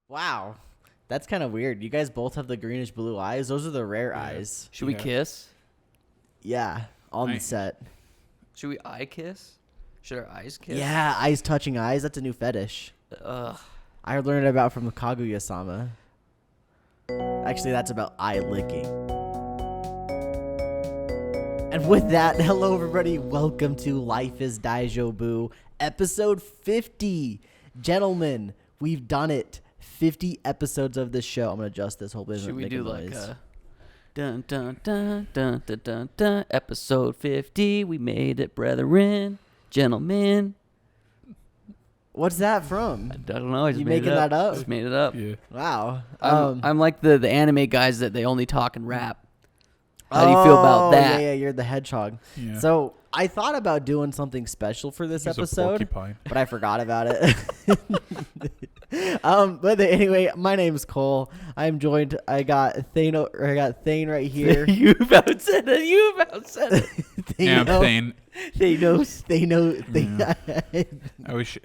Wow. That's kind of weird. You guys both have the greenish blue eyes. Those are the rare eyes. Should we kiss? Yeah, on the set. Should we eye kiss? Should our eyes kiss? Yeah, eyes touching eyes. That's a new fetish. Ugh. I learned about from the Kaguya-sama. Actually, that's about eye licking. And with that, hello everybody. Welcome to Life is Daijoubu, episode 50. Gentlemen, we've done it. 50 episodes of this show. I'm going to adjust this. Hopefully, Should we do like noise. a dun dun dun dun dun dun dun episode 50? We made it, brethren, gentlemen. What's that from? I don't know. I just You made making it up. that up? Just made it up. Yeah. Wow. I'm like the anime guys that they only talk and rap. How do you feel about that? Yeah, you're the hedgehog. Yeah. So I thought about doing something special for this He's a episode, porcupine. but I forgot about it. But anyway, my name's Cole. I'm joined. I got Thane right here. You about said it. You about said it. Yeah, I'm saying. I wish.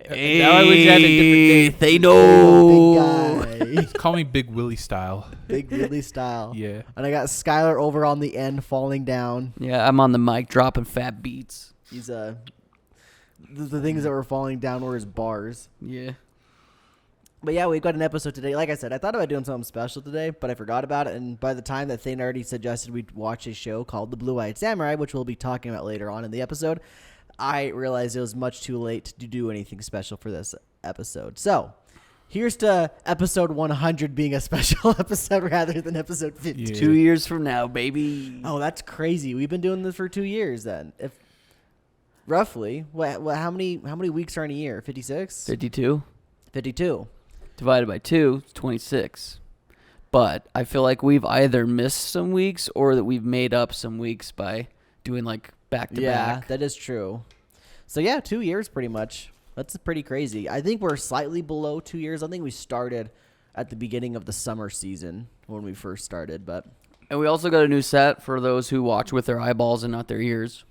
Now I wish I had a different name. They know. Big guy. Call me Big Willie style. Big Willie style. Yeah. And I got Skylar over on the end falling down. Yeah, I'm on the mic dropping fat beats. He's the things that were falling down were his bars. Yeah. But yeah, we've got an episode today. Like I said, I thought about doing something special today, but I forgot about it. And by the time that Thane already suggested we watch a show called The Blue-Eyed Samurai, which we'll be talking about later on in the episode, I realized it was much too late to do anything special for this episode. So here's to episode 100 being a special episode rather than episode 50. Yeah. 2 years from now, baby. Oh, that's crazy. We've been doing this for 2 years then. If roughly, how many weeks are in a year? 56? 52 52. divided by 2 is 26. But I feel like we've either missed some weeks or that we've made up some weeks by doing like back to Yeah, back. that is true. So yeah, 2 years pretty much. That's pretty crazy. I think we're slightly below 2 years. I think we started at the beginning of the summer season when we first started, but And we also got a new set for those who watch with their eyeballs and not their ears.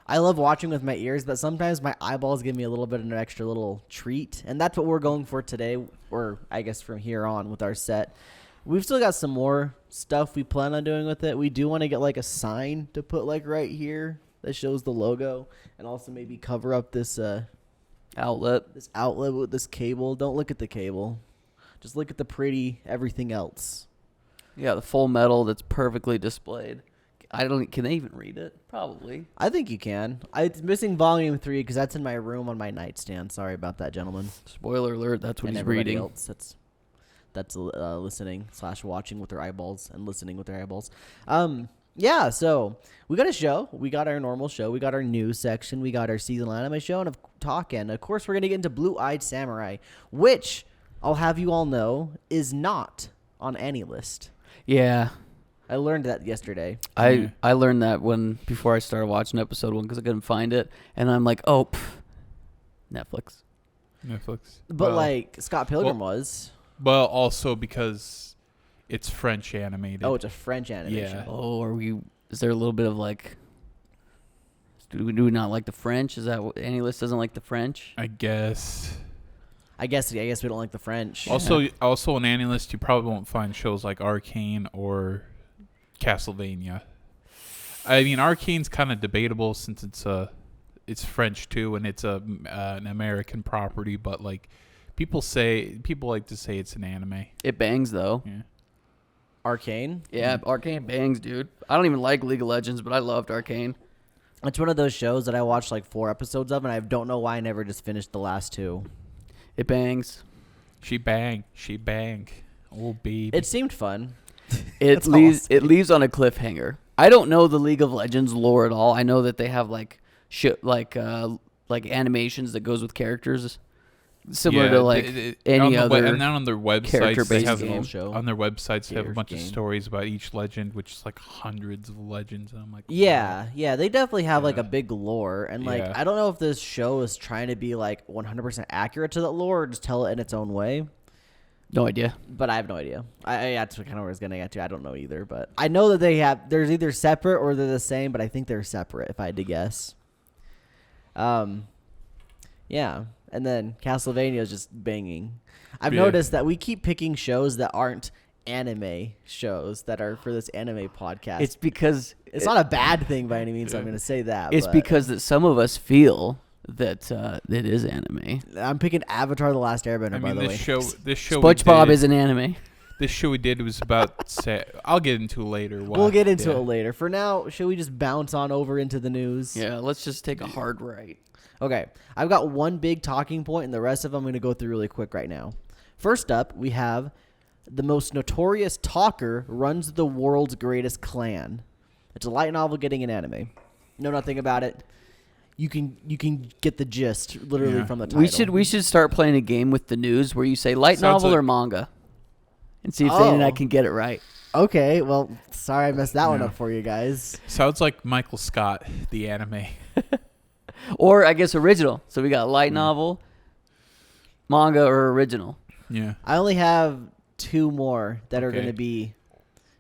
I love watching with my ears, but sometimes my eyeballs give me a little bit of an extra little treat, and that's what we're going for today, or I guess from here on with our set. We've still got some more stuff we plan on doing with it. We do want to get like a sign to put like right here that shows the logo, and also maybe cover up this Outlet. outlet with this cable. Don't look at the cable. Just look at the pretty everything else. Yeah, the full metal that's perfectly displayed. Can they even read it? Probably. I think you can. It's missing volume 3 because that's in my room on my nightstand. Sorry about that, gentlemen. Spoiler alert, that's what And he's everybody reading. else that's listening / watching with their eyeballs and listening with their eyeballs. Yeah, so we got a show. We got our normal show. We got our news section. We got our seasonal anime show and of course we're going to get into Blue-Eyed Samurai, which I'll have you all know is not on any list. Yeah. I learned that yesterday. I learned that before I started watching episode 1 because I couldn't find it. And I'm like, Netflix. But like Scott Pilgrim was. Well, also because it's French animated. Oh, it's a French animation. Yeah. Oh, is there a little bit of like, do we not like the French? Is that what AnyList doesn't like the French? I guess. I guess we don't like the French. Also on AnyList, you probably won't find shows like Arcane or Castlevania. I mean, Arcane's kind of debatable since it's French too, and it's an American property. But like, people like to say it's an anime. It bangs though. Yeah. Arcane? Yeah, Arcane bangs, dude. I don't even like League of Legends, but I loved Arcane. It's one of those shows that I watched like 4 episodes of, and I don't know why I never just finished the last 2. It bangs. She bang. Oh baby. It seemed fun. It leaves on a cliffhanger. I don't know the League of Legends lore at all. I know that they have like animations that goes with characters, similar to like any other. And then on their websites, they have game. on their websites they have a bunch game. of stories about each legend, which is like hundreds of legends. And I'm like, Yeah, they definitely have like Yeah. a big lore, and like Yeah. I don't know if this show is trying to be like 100% accurate to that lore or just tell it in its own way. No idea. But I have no idea. That's kind of where I was gonna get to. I don't know either, but I know that there's either separate or they're the same, but I think they're separate if I had to guess. Yeah. And then Castlevania is just banging. I've Yeah. noticed that we keep picking shows that aren't anime shows that are for this anime podcast. It's because It's not a bad thing by any means. So I'm going to say that. it's but because that some of us feel that it is anime. I'm picking Avatar: The Last Airbender. I by mean, the way, this show. SpongeBob we is an anime. This show we did was about. I'll get into it later. Why. we'll get into Yeah. it later. For now, should we just bounce on over into the news? Yeah, let's just take a hard right. Okay, I've got one big talking point, and the rest of them I'm going to go through really quick right now. First up, we have the most notorious talker runs the world's greatest clan. It's a light novel getting an anime. Know nothing about it. You can get the gist literally Yeah. from the title. We should start playing a game with the news where you say light Sounds novel like- or manga, and see if Zane and I Oh. can get it right. Okay, well, sorry I messed that one Yeah. up for you guys. Sounds like Michael Scott, the anime. Or I guess original. So we got light novel, manga, or original. Yeah. I only have two more that are Okay. going to be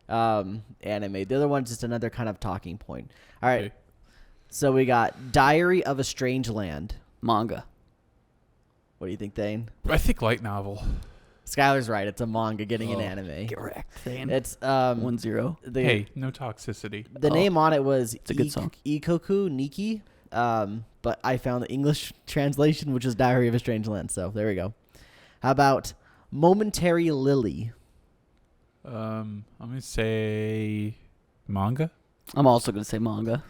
anime. The other one's just another kind of talking point. All right, Okay. so we got Diary of a Strange Land. Manga. What do you think, Thane? I think light novel. Skylar's right. It's a manga getting an Oh. anime. Correct. Zane. It's 1-0. the Hey, no toxicity. the Oh. name on it was It's a good song. Ikoku Niki. But I found the English translation, which is Diary of a Strange Land. So there we go. How about Momentary Lily? I'm gonna say manga. I'm also going to say manga.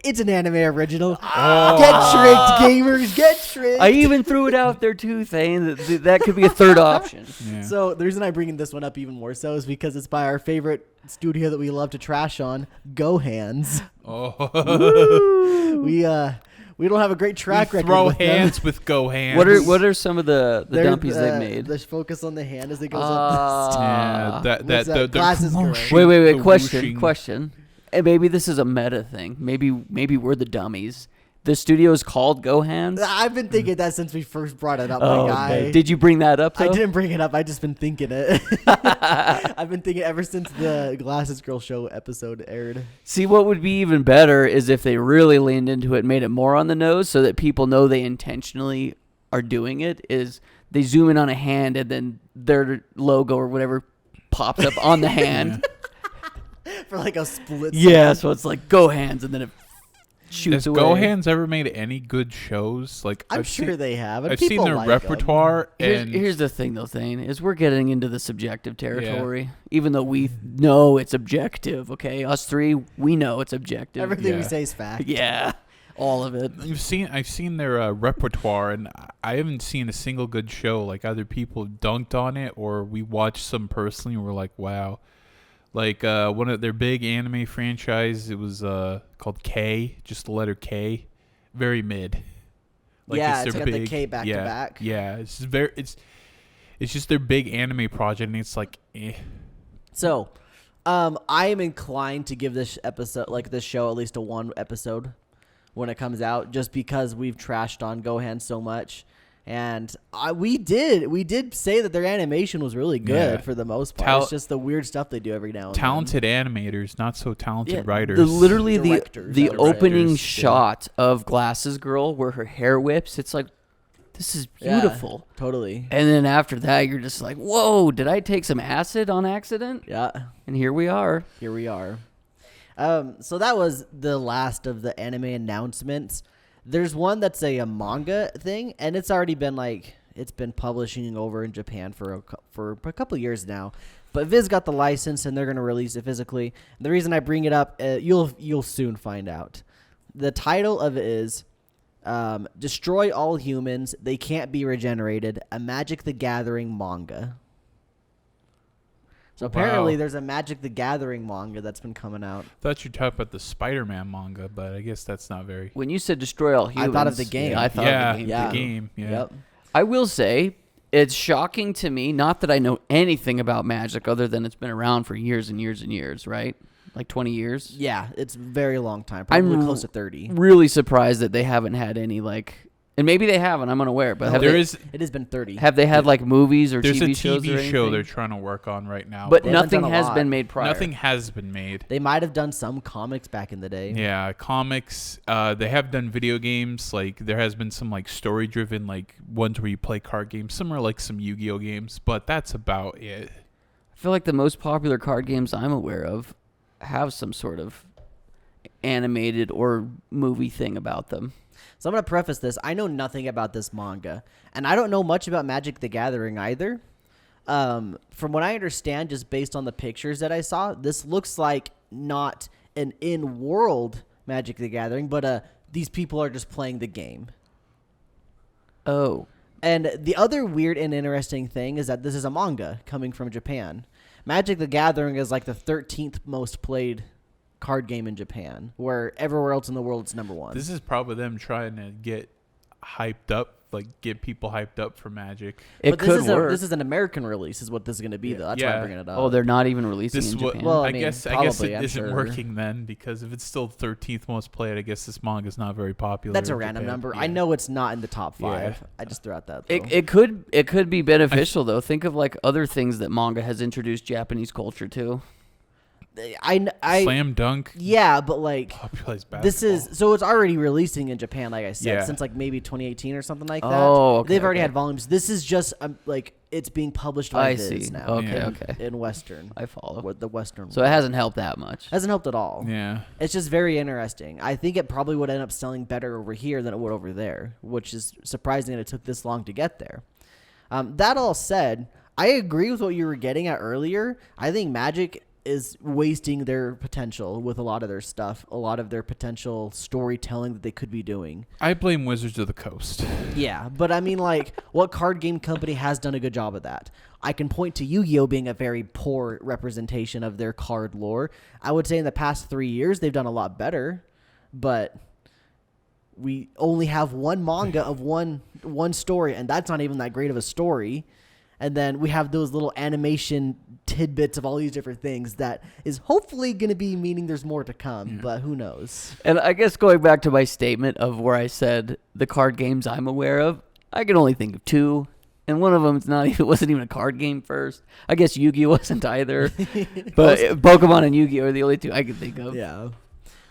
It's an anime original. Oh. Get tricked, gamers. Get tricked. I even threw it out there too, Thane. That could be a third option. Yeah. So the reason I'm bringing this one up even more so is because it's by our favorite studio that we love to trash on, Go Hands. oh. We don't have a great track We record throw with them. hands with go hands. What are some of the They're, dumpies they've made? The focus on the hand as it goes Ah. up. Yeah, that What's that? the Glasses girl. whooshing, Wait. the whooshing. Question. And maybe this is a meta thing. Maybe we're the dummies. The studio is called Go Hands. I've been thinking that since we first brought it up, Oh, my guy. okay. Did you bring that up? Though? I didn't bring it up. I just been thinking it. I've been thinking ever since the Glasses Girl show episode aired. See, what would be even better is if they really leaned into it, made it more on the nose, so that people know they intentionally are doing it. Is they zoom in on a hand and then their logo or whatever pops up on the hand. For like a split Yeah, second. so it's like Go Hands, and then it shoots Has away. Go Hands ever made any good shows? Like I'm I've sure seen, they have. And I've seen people their like 'em. repertoire, and Here's the thing, though, Thane, is we're getting into the subjective territory, even though we know it's objective. Okay, us three, we know it's objective. Everything we Yeah. say is fact. Yeah, all of it. I've seen their repertoire, and I haven't seen a single good show. Like either people dunked on it, or we watched some personally, and we're like, wow. Like one of their big anime franchise, it was called K, just the letter K, very mid. Yeah, their it's got the K back to yeah, back. Yeah, it's just it's just their big anime project, and it's like, eh. So, I am inclined to give this episode, like this show, at least a one episode when it comes out, just because we've trashed on Gohan so much. And we did say that their animation was really good Yeah. for the most part. It's just the weird stuff they do every now and Talented animators, not so talented writers. Literally Directors, the directors, opening yeah. shot of Glasses Girl where her hair whips. It's like, this is Yeah, beautiful. totally. And then after that, you're just like, whoa, did I take some acid on accident? Yeah, And here we are. here we are. So that was the last of the anime announcements. There's one that's a manga thing, and it's already been it's been publishing over in Japan for a couple of years now. But Viz got the license, and they're going to release it physically. And the reason I bring it up, you'll soon find out. The title of it is Destroy All Humans. They Can't Be Regenerated. A Magic the Gathering manga. So apparently Wow. there's a Magic the Gathering manga that's been coming out. Thought you talked about the Spider-Man manga, but I guess that's not very. When you said destroy all I humans, thought of the game. I thought yeah, of the game. Yeah. the game. Yeah. Yep. I will say it's shocking to me, not that I know anything about Magic other than it's been around for years and years and years, right? Like 20 years. Yeah, it's a very long time. Probably I'm close to 30. Really surprised that they haven't had any And maybe they haven't. I'm unaware. But No, have it has been 30. they had like movies or There's TV a shows or TV show anything? they're trying to work on right now. But They haven't nothing done a has lot. been made prior. Nothing has been made. They might have done some comics back in the day. Yeah, comics. They have done video games. Like there has been some like story-driven like ones where you play card games. Some are like some Yu-Gi-Oh games, but that's about it. I feel like the most popular card games I'm aware of have some sort of animated or movie thing about them. So I'm going to preface this. I know nothing about this manga, and I don't know much about Magic the Gathering either. From what I understand, just based on the pictures that I saw, this looks like not an in-world Magic the Gathering, but these people are just playing the game. Oh. And the other weird and interesting thing is that this is a manga coming from Japan. Magic the Gathering is like the 13th most played card game in Japan, where everywhere else in the world it's number one. This is probably them trying to get hyped up, like get people hyped up for Magic. It But could work. this is an American release, is what this is going to be, though. That's why I'm bringing it up. Oh, they're not even releasing This in what? Japan. Well, I I mean, guess probably, it I'm isn't sure. working then, because if it's still 13th most played, I guess this manga is not very popular. That's a in random Japan. number. Yeah. I know it's not in the top 5. Yeah. I just threw out that. Though. it could be beneficial though. Think of like other things that manga has introduced Japanese culture to. I Slam Dunk. yeah, but like Popularized basketball. this is so it's already releasing in Japan, like I said, Yeah. since like maybe 2018 or something like that. Oh, okay, They've already okay. had volumes. This is just like it's being published by I Viz see. now. Okay, Yeah. okay. In Western, I follow. with the Western. So it hasn't helped that much. hasn't helped at all. Yeah. It's just very interesting. I think it probably would end up selling better over here than it would over there, which is surprising that it took this long to get there. That all said, I agree with what you were getting at earlier. I think Magic is wasting their potential with a lot of their stuff, a lot of their potential storytelling that they could be doing. I blame Wizards of the Coast. Yeah, but I mean, like, what card game company has done a good job of that? I can point to Yu-Gi-Oh! Being a very poor representation of their card lore. I would say in the past 3 years, they've done a lot better, but we only have one manga of one story, and that's not even that great of a story. And then we have those little animation tidbits of all these different things that is hopefully going to be meaning there's more to come, but who knows? And I guess going back to my statement of where I said the card games I'm aware of, I can only think of 2. And one of them wasn't even a card game first. I guess Yu-Gi-Oh wasn't either. But Pokemon and Yu-Gi-Oh are the only 2 I can think of. Yeah.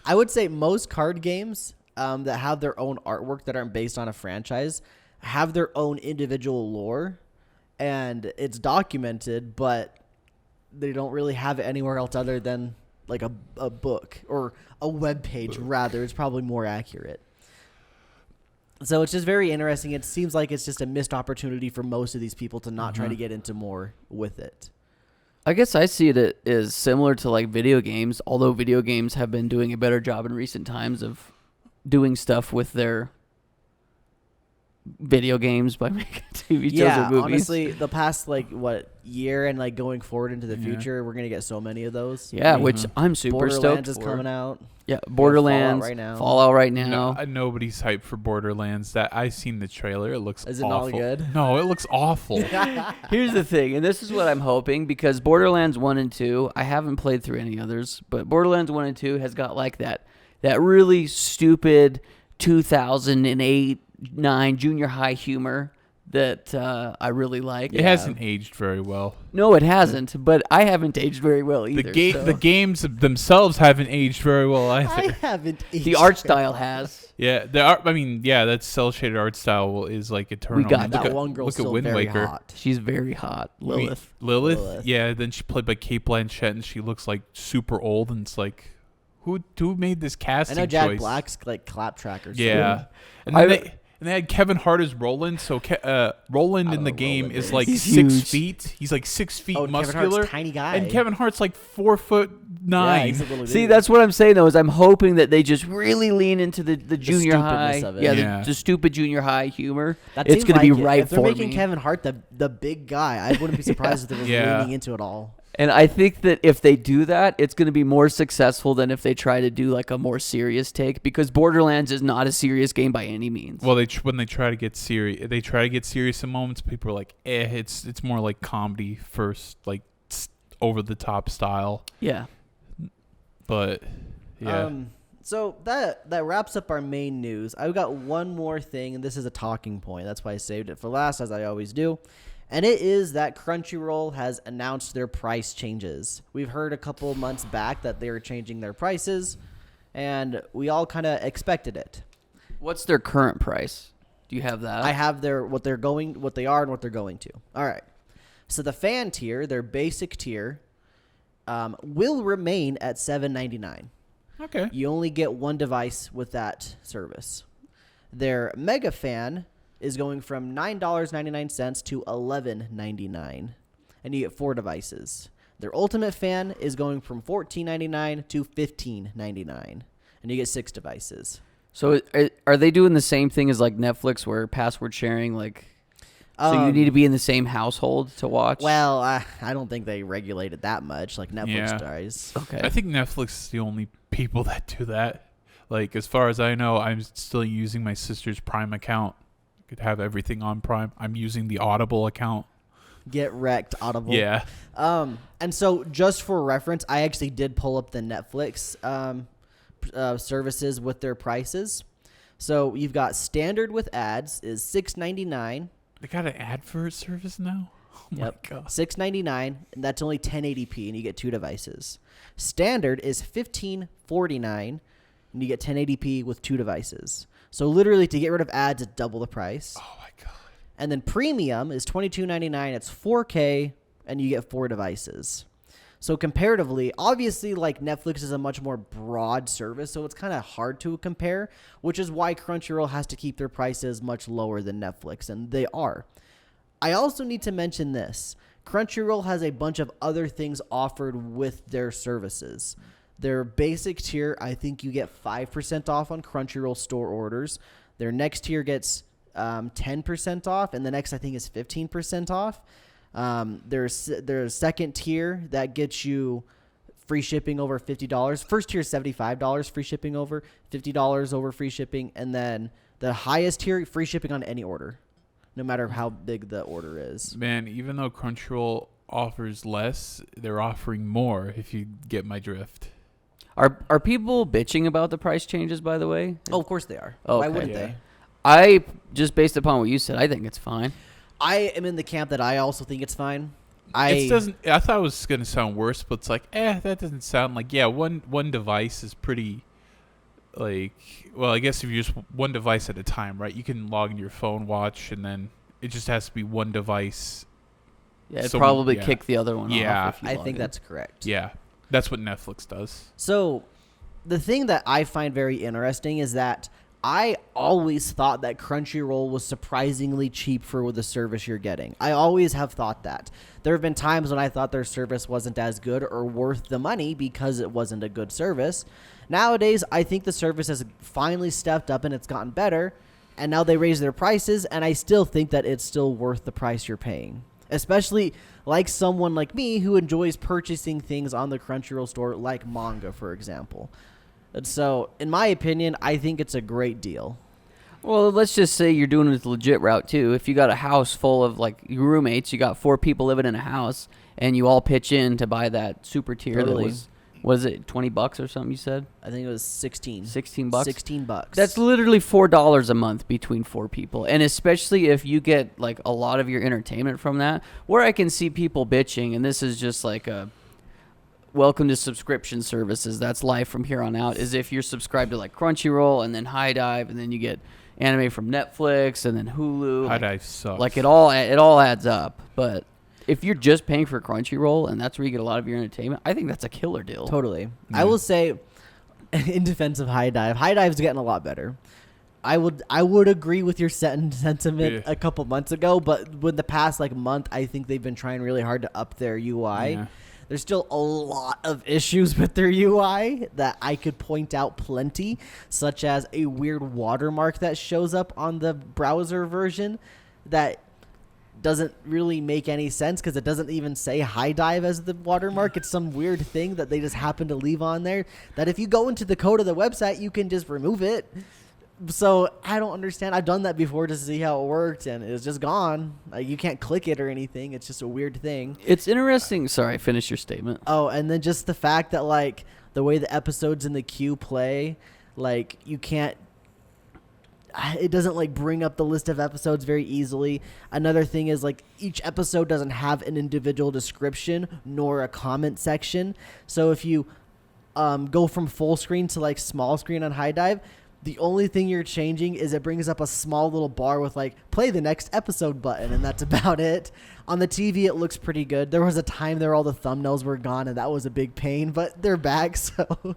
I would say most card games that have their own artwork that aren't based on a franchise have their own individual lore, and it's documented, but they don't really have it anywhere else other than like a book or a web page, rather. It's probably more accurate. So it's just very interesting. It seems like it's just a missed opportunity for most of these people to not try to get into more with it. I guess I see it as similar to like video games, although video games have been doing a better job in recent times of doing stuff with their video games by making TV shows or movies. Honestly, the past year and like going forward into the future, we're gonna get so many of those. Yeah, which I'm super stoked Borderlands is for. coming out. Yeah, Borderlands, Fallout right now. No, nobody's hyped for Borderlands. That I've seen the trailer. It looks Is it awful. not good? No, it looks awful. Here's the thing, and this is what I'm hoping, because Borderlands 1 and 2, I haven't played through any others, but Borderlands 1 and 2 has got like that really stupid 2008-9 junior high humor that I really like. It hasn't aged very well. No, it hasn't, but I haven't aged very well either. The games themselves haven't aged very well either. I haven't. The art style has. Yeah, the art. I mean, yeah, that cell shaded art style is like eternal. We got that one girl look still at Wind very Waker. hot. She's very hot. Lilith. Lilith. Yeah, then she played by Kate Blanchett, and she looks like super old, and it's like, who made this I casting know Jack choice? Black's like claptrack or something. Yeah, and then they had Kevin Hart as Roland. So Roland in the game Roland is is. like He's 6 huge. feet. He's like 6 feet Oh, and Kevin Hart's muscular, tiny guy. and Kevin Hart's like 4'9". Yeah, he's a little See, dude. that's what I'm saying though. Is I'm hoping that they just really lean into the junior high, stupidness of it. yeah. The stupid junior high humor. That It's seems gonna be like it. right If they're for making me. Kevin Hart the big guy, I wouldn't be surprised if they were Yeah. leaning into it all. And I think that if they do that, it's going to be more successful than if they try to do like a more serious take, because Borderlands is not a serious game by any means. Well, when they try to get serious, in moments. People are like, it's more like comedy first, like over the top style. Yeah. But yeah, So that wraps up our main news. I've got one more thing, and this is a talking point. That's why I saved it for last, as I always do. And it is that Crunchyroll has announced their price changes. We've heard a couple months back that they were changing their prices, and we all kind of expected it. What's their current price? Do you have that? I have what they are, and what they're going to. All right. So the fan tier, their basic tier, will remain at $7.99. Okay. You only get one device with that service. Their Mega Fan is going from $9.99 to $11.99, and you get 4 devices. Their Ultimate Fan is going from $14.99 to $15.99, and you get 6 devices. So are they doing the same thing as like Netflix, where password sharing, like, so you need to be in the same household to watch? Well, I don't think they regulate it that much like Netflix does. Okay. I think Netflix is the only people that do that. Like, as far as I know, I'm still using my sister's Prime account. Could have everything on Prime. I'm using the Audible account. Get wrecked, Audible. Yeah. And so just for reference, I actually did pull up the Netflix services with their prices. So you've got standard with ads is $6.99. They got an advert service now? Oh my God. $6.99, and that's only 1080p, and you get 2 devices. Standard is $15.49, and you get 1080p with 2 devices. So literally, to get rid of ads, it's double the price. Oh my God. And then premium is $22.99. It's 4K, and you get 4 devices. So comparatively, obviously, like, Netflix is a much more broad service, so it's kind of hard to compare, which is why Crunchyroll has to keep their prices much lower than Netflix, and they are. I also need to mention this. Crunchyroll has a bunch of other things offered with their services. Their basic tier, I think you get 5% off on Crunchyroll store orders. Their next tier gets 10% off, and the next, I think, is 15% off. There's second tier that gets you free shipping over $50. First tier is $75, free shipping over $50 over free shipping, and then the highest tier, free shipping on any order, no matter how big the order is. Man, even though Crunchyroll offers less, they're offering more, if you get my drift. Are people bitching about the price changes, by the way? Oh, of course they are. Okay. Why wouldn't Yeah. they? I, just based upon what you said, I think it's fine. I am in the camp that I also think it's fine. I thought it was going to sound worse, but it's like, that doesn't sound like, one device is pretty, like, well, I guess if you just one device at a time, right? You can log in your phone, watch, and then it just has to be one device. Yeah, it'd So, probably yeah. kick the other one Yeah. off. If you I log think in. that's correct. Yeah, that's what Netflix does. So the thing that I find very interesting is that I always thought that Crunchyroll was surprisingly cheap for the service you're getting. I always have thought that. There have been times when I thought their service wasn't as good or worth the money because it wasn't a good service. Nowadays, I think the service has finally stepped up and it's gotten better, and now they raise their prices, and I still think that it's still worth the price you're paying. Especially like someone like me who enjoys purchasing things on the Crunchyroll store, like manga, for example. And so, in my opinion, I think it's a great deal. Well, let's just say you're doing it the legit route, too. If you got a house full of, like, your roommates, you got 4 people living in a house, and you all pitch in to buy that super tier Totally. that was, what is it, $20 or something you said? I think it was 16. $16? $16. That's literally $4 a month between 4 people. And especially if you get, like, a lot of your entertainment from that, where I can see people bitching, and this is just like a welcome to subscription services, that's life from here on out, is if you're subscribed to, like, Crunchyroll and then HIDIVE, and then you get anime from Netflix and then Hulu. HIDIVE sucks. Like, it all adds up. But if you're just paying for Crunchyroll and that's where you get a lot of your entertainment, I think that's a killer deal. Totally. Yeah. I will say, in defense of HIDIVE's getting a lot better. I would agree with your sentiment Yeah. a couple months ago, but with the past month, I think they've been trying really hard to up their UI. Yeah. There's still a lot of issues with their UI that I could point out plenty, such as a weird watermark that shows up on the browser version that doesn't really make any sense because it doesn't even say HIDIVE as the watermark. It's some weird thing that they just happen to leave on there that if you go into the code of the website, you can just remove it. So I don't understand. I've done that before to see how it worked, and it's just gone. You can't click it or anything. It's just a weird thing. It's interesting. Sorry, finish your statement. Oh, and then just the fact that the way the episodes in the queue play, Like, you can't. It doesn't like bring up the list of episodes very easily. Another thing is like each episode doesn't have an individual description nor a comment section. So if you go from full screen to like small screen on HIDIVE, the only thing you're changing is it brings up a small little bar with like play the next episode button, and that's about it. On the TV, it looks pretty good. There was a time there all the thumbnails were gone, and that was a big pain, but they're back, so.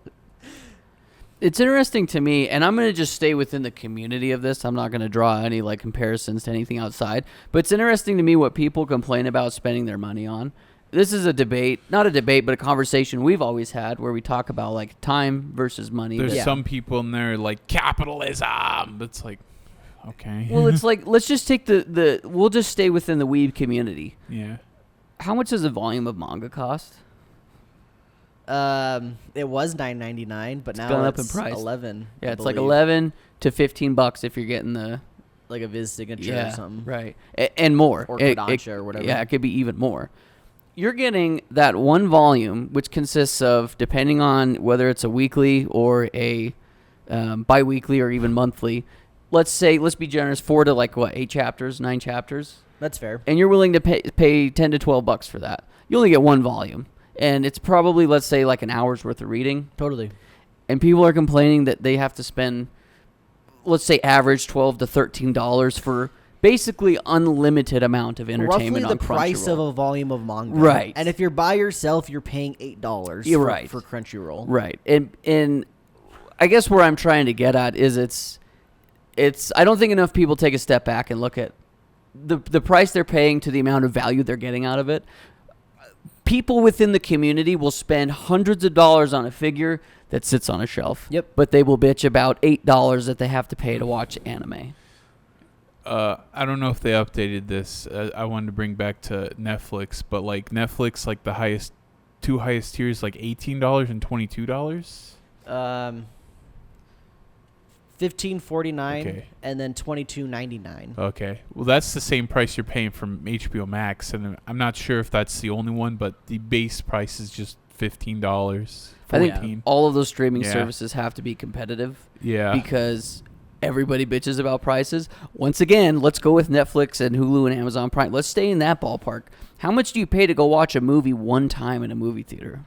It's interesting to me, and I'm going to just stay within the community of this. I'm not going to draw any like comparisons to anything outside, but it's interesting to me what people complain about spending their money on. This is a debate, not a debate, but a conversation we've always had where we talk about like time versus money. There's some people in there like capitalism. It's like, okay. Well, it's like, let's just take we'll just stay within the weeb community. Yeah. How much does a volume of manga cost? It was $9.99, but now gone it's up in price. $11. Yeah, I it's like believe. $11 to $15 if you're getting the Like a Viz signature or something. right, and more, Or Kodansha or whatever. Yeah, it could be even more. You're getting that one volume, which consists of, depending on whether it's a weekly or a bi-weekly or even monthly. Let's be generous, 4 to like what, 8 chapters, 9 chapters, That's fair. and you're willing to pay $10 to $12 for that. You only get one volume. And it's probably, let's say, like an hour's worth of reading. Totally. And people are complaining that they have to spend, let's say, average $12 to $13 for basically unlimited amount of entertainment Roughly on the price Crunchyroll. of a volume of manga. Right. And if you're by yourself, you're paying $8 You're right. for Crunchyroll. Right. And I guess where I'm trying to get at is it's I don't think enough people take a step back and look at the price they're paying to the amount of value they're getting out of it. People within the community will spend hundreds of dollars on a figure that sits on a shelf. Yep. But they will bitch about $8 that they have to pay to watch anime. I don't know if they updated this. I wanted to bring back to Netflix, but like Netflix, like the two highest tiers, like $18 and $22. $15.49 Okay. and then $22.99. Okay, well that's the same price you're paying from HBO Max, and I'm not sure if that's the only one, but the base price is just $15. I think $14. all of those streaming Yeah. services have to be competitive Yeah. because everybody bitches about prices. Once again, let's go with Netflix and Hulu and Amazon Prime. Let's stay in that ballpark. How much do you pay to go watch a movie one time in a movie theater?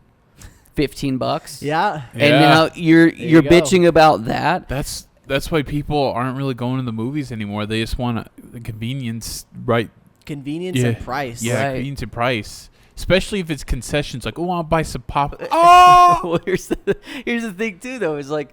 $15? Yeah. And Yeah. now you're you go. bitching about that. That's why people aren't really going to the movies anymore. They just want the convenience, right? Convenience Yeah. and price. Yeah, Right. convenience and price. Especially if it's concessions, like, oh, I'll buy some pop. Oh, Well, here's the thing too, though, is like,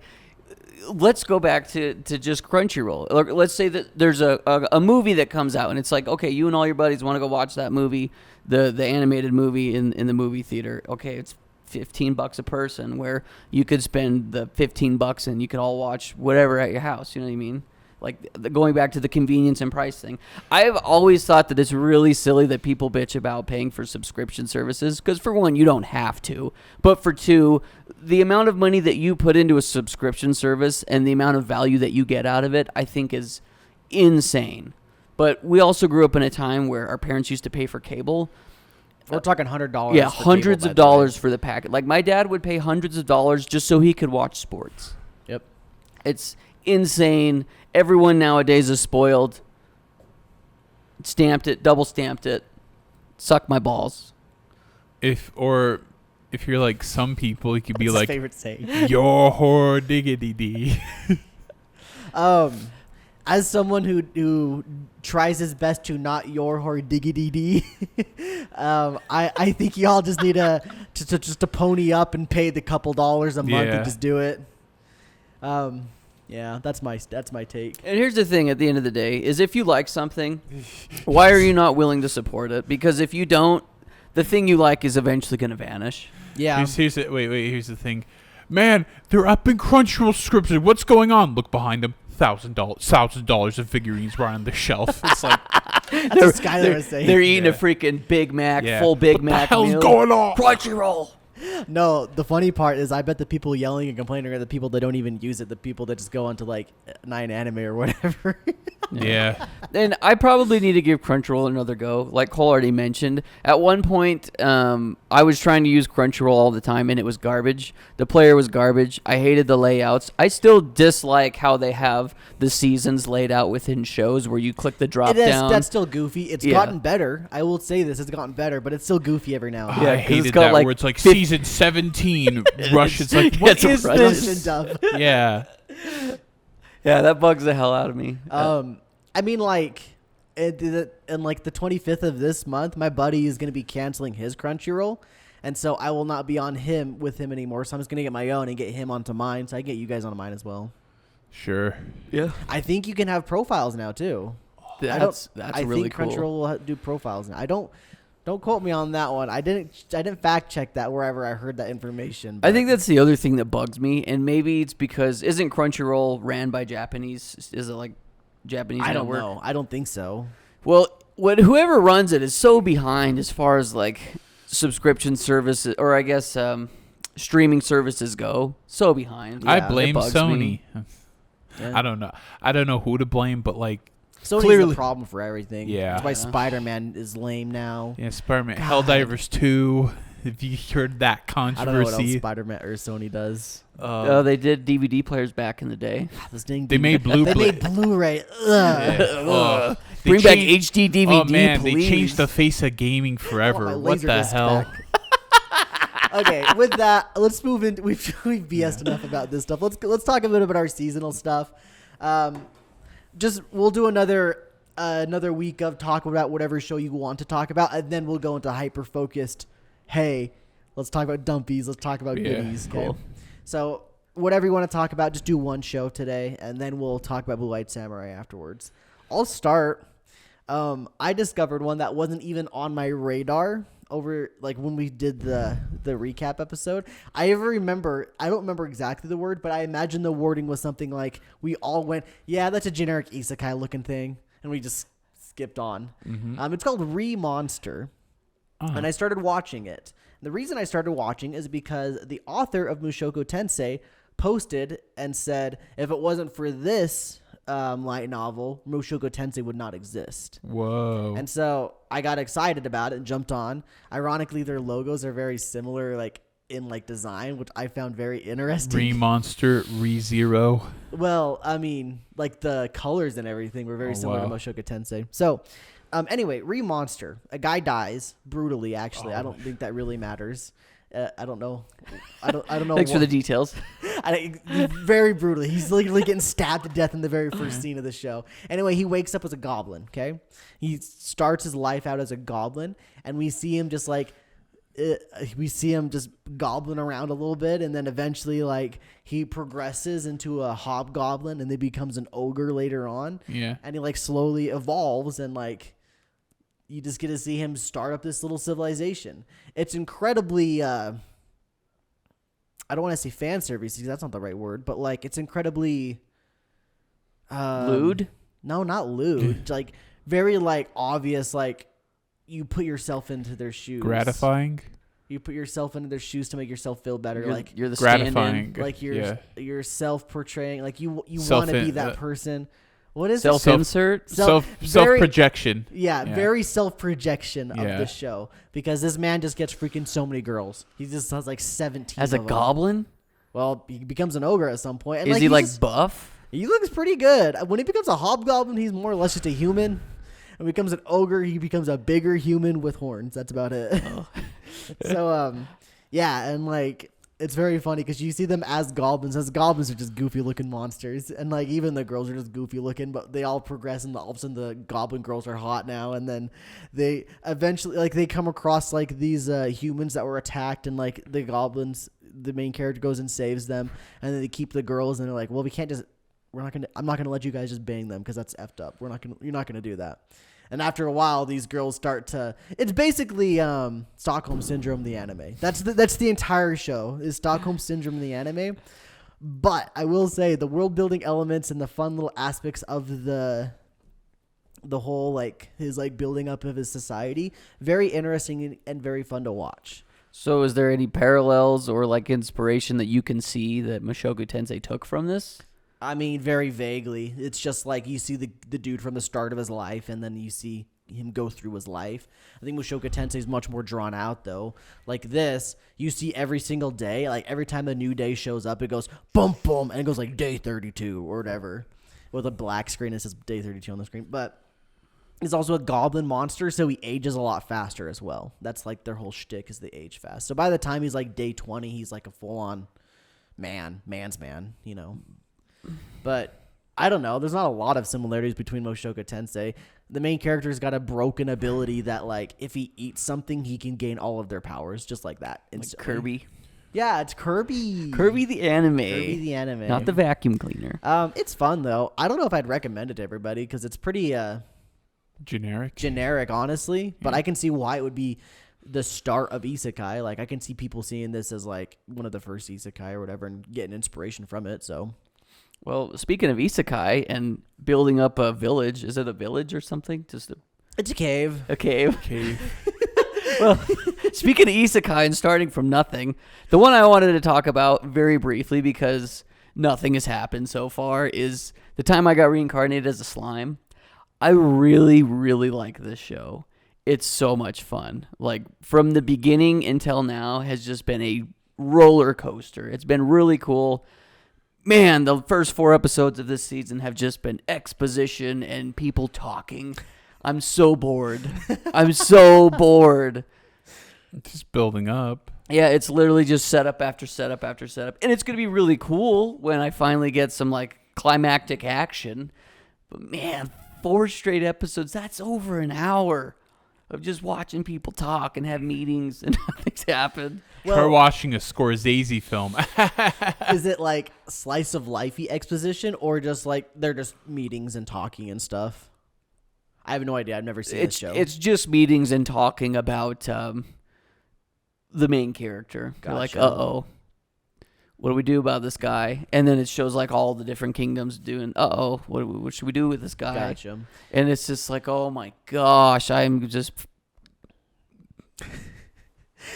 let's go back to just Crunchyroll. Or let's say that there's a movie that comes out, and it's like, okay, you and all your buddies want to go watch that movie, the animated movie in the movie theater. Okay, it's $15 a person, where you could spend the $15 and you could all watch whatever at your house. You know what I mean? Like, going back to the convenience and price thing. I've always thought that it's really silly that people bitch about paying for subscription services, because for one, you don't have to. But for two, the amount of money that you put into a subscription service and the amount of value that you get out of it, I think is insane. But we also grew up in a time where our parents used to pay for cable. We're talking $100. Yeah, for hundreds cable, of by the way. dollars for the packet. Like, my dad would pay hundreds of dollars just so he could watch sports. Yep. It's insane. Everyone nowadays is spoiled. Stamped it, double stamped it. Suck my balls. if you're like some people, you could be That's his like, favorite saying. your whore diggity dee. As someone who tries his best to not your whore diggity dee, I think y'all just need to pony up and pay the couple dollars a month Yeah. and just do it. Yeah, that's my take. And here's the thing, at the end of the day, is if you like something, why are you not willing to support it? Because if you don't, the thing you like is eventually going to vanish. Yeah. Here's here's the thing. Man, they're up in Crunchyroll subscription. What's going on? Look behind them. $1,000 of figurines right on the shelf. It's like, That's what Skylar was saying. They're eating Yeah. a freaking Big Mac, Yeah. full Big What Mac the hell's meal. going on? Crunchyroll. No, the funny part is I bet the people yelling and complaining are the people that don't even use it, the people that just go onto like 9 Anime or whatever. Yeah. And I probably need to give Crunchyroll another go. Like Cole already mentioned, at one point, I was trying to use Crunchyroll all the time, and it was garbage. The player was garbage. I hated the layouts. I still dislike how they have the seasons laid out within shows where you click the drop down. That's still goofy. It's gotten better. I will say this. It's gotten better, but it's still goofy every now and then. I 'cause hated it's got, that like, where it's like season 17 rush. It's like, what is Russian this? Dub. Yeah. Yeah, that bugs the hell out of me. I mean, like, in like the 25th of this month, my buddy is going to be canceling his Crunchyroll, and so I will not be on him with him anymore. So I'm just going to get my own and get him onto mine, so I can get you guys onto mine as well. Sure. Yeah. I think you can have profiles now too. That's I really think cool. Crunchyroll will do profiles now. I don't quote me on that one. I didn't fact check that wherever I heard that information. I think that's the other thing that bugs me, and maybe it's because isn't Crunchyroll ran by Japanese? Is it like Japanese I don't network? know. I don't think so. Well, whoever runs it is so behind as far as like subscription services, or I guess streaming services go. So behind. I Yeah, blame it bugs Sony. me. Yeah. I don't know who to blame, but like Sony's clearly the problem for everything. Yeah. That's why Yeah. Spider-Man is lame now. yeah, Spider-Man, God. Helldivers 2. Have you heard that I don't know what else controversy? Spider-Man or Sony does. They did DVD players back in the day. This dang They made They Blu-ray. made Blu-ray. Ugh. Yeah. Ugh. They Bring back changed- HD DVD, Oh man, please. they changed the face of gaming I forever. want my What the Laserdisc hell? back. Okay, with that, let's move into. We've BS'd enough about this stuff. Let's talk a bit about our seasonal stuff. We'll do another week of talk about whatever show you want to talk about, and then we'll go into hyper focused. Hey, let's talk about dumpies. Let's talk about Yeah, goodies. Okay? cool. So whatever you want to talk about, just do one show today, and then we'll talk about Blue Eyed Samurai afterwards. I'll start. I discovered one that wasn't even on my radar over like when we did the recap episode. I don't remember exactly the word, but I imagine the wording was something like we all went, yeah, that's a generic isekai looking thing, and we just skipped on. Mm-hmm. It's called Monster, and I started watching it. The reason I started watching is because the author of Mushoku Tensei posted and said if it wasn't for this light novel, Mushoku Tensei would not exist. Whoa. And so I got excited about it and jumped on. Ironically, their logos are very similar, like in like design, which I found very interesting. Re-Monster, Re-Zero. Well, I mean, like the colors and everything were very similar wow. to Mushoku Tensei. So, anyway, Monster. A guy dies brutally. Actually, I don't think that really matters. I don't know. I don't know. Thanks for the details. Very brutally. He's literally getting stabbed to death in the very first scene of the show. Anyway, he wakes up as a goblin. Okay, he starts his life out as a goblin, and we see him just goblin around a little bit, and then eventually like he progresses into a hobgoblin, and then becomes an ogre later on. Yeah. And he like slowly evolves, and like you just get to see him start up this little civilization. It's incredibly I don't want to say fan service because that's not the right word, but like it's incredibly Lewd? No, not lewd. Like very like obvious, like you put yourself into their shoes. Gratifying. You put yourself into their shoes to make yourself feel better. You're the Gratifying. stand-in. like Yeah. you're self-portraying. Like you want to Self- be that person. What is it? Self-insert? Self-projection. Yeah, Yeah. very self-projection of Yeah. the show because this man just gets freaking so many girls. He just has like 17 As a of them. goblin? Well, he becomes an ogre at some point. And Is he he's like just- buff? he looks pretty good. When he becomes a hobgoblin, he's more or less just a human. When he becomes an ogre, he becomes a bigger human with horns. That's about it. So, yeah, and like it's very funny because you see them as goblins. As goblins are just goofy looking monsters, and like even the girls are just goofy looking. But they all progress, and all of a sudden the goblin girls are hot now. And then they eventually like they come across like these humans that were attacked, and like the goblins, the main character goes and saves them, and then they keep the girls, and they're like, well, we can't just. I'm not gonna let you guys just bang them because that's effed up. You're not gonna do that. And after a while, these girls start to. It's basically Stockholm Syndrome, the anime. That's the entire show is Stockholm Syndrome, the anime. But I will say the world building elements and the fun little aspects of the whole like his like building up of his society, very interesting and very fun to watch. So is there any parallels or like inspiration that you can see that Mushoku Tensei took from this? I mean, very vaguely. It's just like you see the dude from the start of his life, and then you see him go through his life. I think Mushoku Tensei is much more drawn out, though. Like this, you see every single day. Like every time a new day shows up, it goes boom, boom, and it goes like day 32 or whatever. With a black screen, it says day 32 on the screen. But he's also a goblin monster, so he ages a lot faster as well. That's like their whole shtick is they age fast. So by the time he's like day 20, he's like a full-on man's man, you know. But I don't know. There's not a lot of similarities between Mushoku Tensei. The main character's got a broken ability that, like, if he eats something, he can gain all of their powers, just like that. Like Kirby. Yeah, it's Kirby. Kirby the anime. Kirby the anime. Not the vacuum cleaner. It's fun though. I don't know if I'd recommend it to everybody because it's pretty generic, honestly. But Yeah. I can see why it would be the start of isekai. Like I can see people seeing this as like one of the first isekai or whatever and getting inspiration from it. So. Well, speaking of isekai and building up a village, is it a village or something? It's a cave. A cave. Cave. Well, speaking of isekai and starting from nothing, the one I wanted to talk about very briefly because nothing has happened so far is the time I got reincarnated as a slime. I really, really like this show. It's so much fun. Like from the beginning until now has just been a roller coaster. It's been really cool. Man, the first 4 episodes of this season have just been exposition and people talking. I'm so bored. I'm so bored. Just building up. Yeah, it's literally just setup after setup after setup. And it's going to be really cool when I finally get some like climactic action. But man, 4 straight episodes, that's over an hour of just watching people talk and have meetings and nothing's happened. Her watching a Scorsese film. Is it like slice of lifey exposition or just like they're just meetings and talking and stuff? I have no idea. I've never seen this show. It's just meetings and talking about the main character. They're like, Gotcha. uh-oh, what do we do about this guy? And then it shows like all the different kingdoms doing, uh-oh, what should we do with this guy? Gotcha. And it's just like, oh my gosh, I'm just...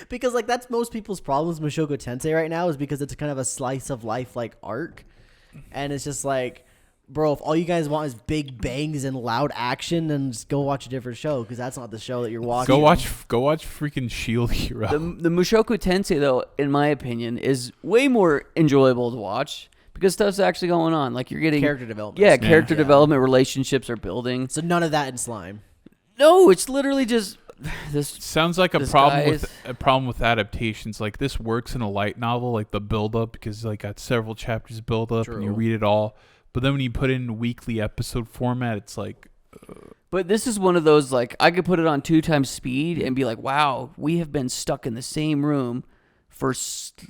Because like that's most people's problems with Mushoku Tensei right now is because it's kind of a slice of life like arc. And it's just like, bro, if all you guys want is big bangs and loud action, then just go watch a different show because that's not the show that you're watching. Go watch freaking Shield Hero. The Mushoku Tensei, though, in my opinion, is way more enjoyable to watch because stuff's actually going on. Like you're getting character development. Yeah, character development, relationships are building. So none of that in Slime. No, it's literally just this. Sounds like a this problem guy's- with adaptations. Like this works in a light novel, like the build up, because like got several chapters build up and you True. read it all. But then when you put it in weekly episode format, it's like. But this is one of those, like, I could put it on 2 times speed and be like, wow, we have been stuck in the same room for,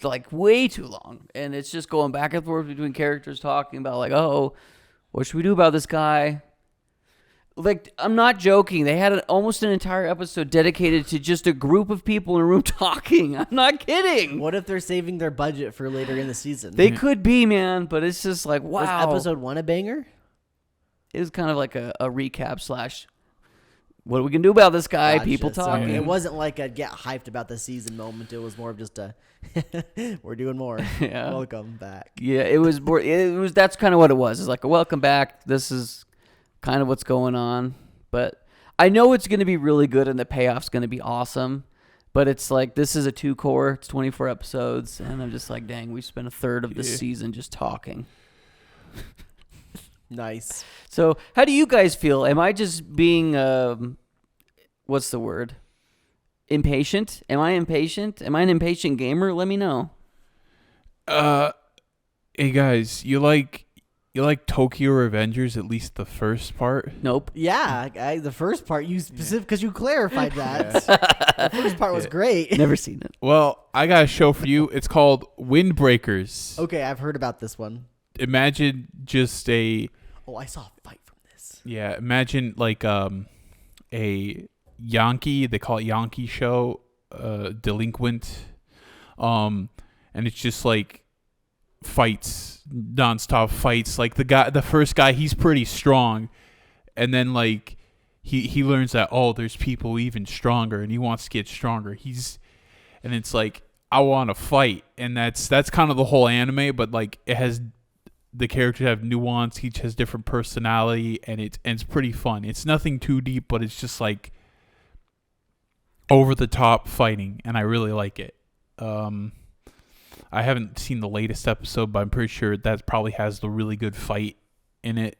like, way too long. And it's just going back and forth between characters talking about, like, oh, what should we do about this guy? Like, I'm not joking. They had almost an entire episode dedicated to just a group of people in a room talking. I'm not kidding. What if they're saving their budget for later in the season? They could be, man, but it's just like, wow. Was episode 1 a banger? It was kind of like a recap / what are we going to do about this guy? Gotcha. People So talking. it wasn't like a get hyped about the season moment. It was more of just a we're doing more. Yeah. Welcome back. Yeah, it was more. That's kind of what it was. It's like a welcome back. This is kind of what's going on. But I know it's going to be really good and the payoff's going to be awesome. But it's like this is a 2-core. It's 24 episodes, and I'm just like, dang, we spent a third of the season just talking. Nice. So, how do you guys feel? Am I just being what's the word? Impatient? Am I impatient? Am I an impatient gamer? Let me know. Hey guys, you like Tokyo Revengers, at least the first part? Nope. Yeah, the first part you specific because you clarified that. The first part was great. Never seen it. Well, I got a show for you. It's called Windbreakers. Okay, I've heard about this one. Imagine just a I saw a fight from this. Yeah, imagine like a Yankee, they call it Yankee show, delinquent. And it's just like fights, nonstop fights. Like the first guy, he's pretty strong. And then like he learns that there's people even stronger and he wants to get stronger. and it's like I want to fight, and that's kind of the whole anime. But like it has the characters have nuance, each has different personality, and it's pretty fun. It's nothing too deep, but it's just like over the top fighting, and I really like it. I haven't seen the latest episode, but I'm pretty sure that probably has the really good fight in it,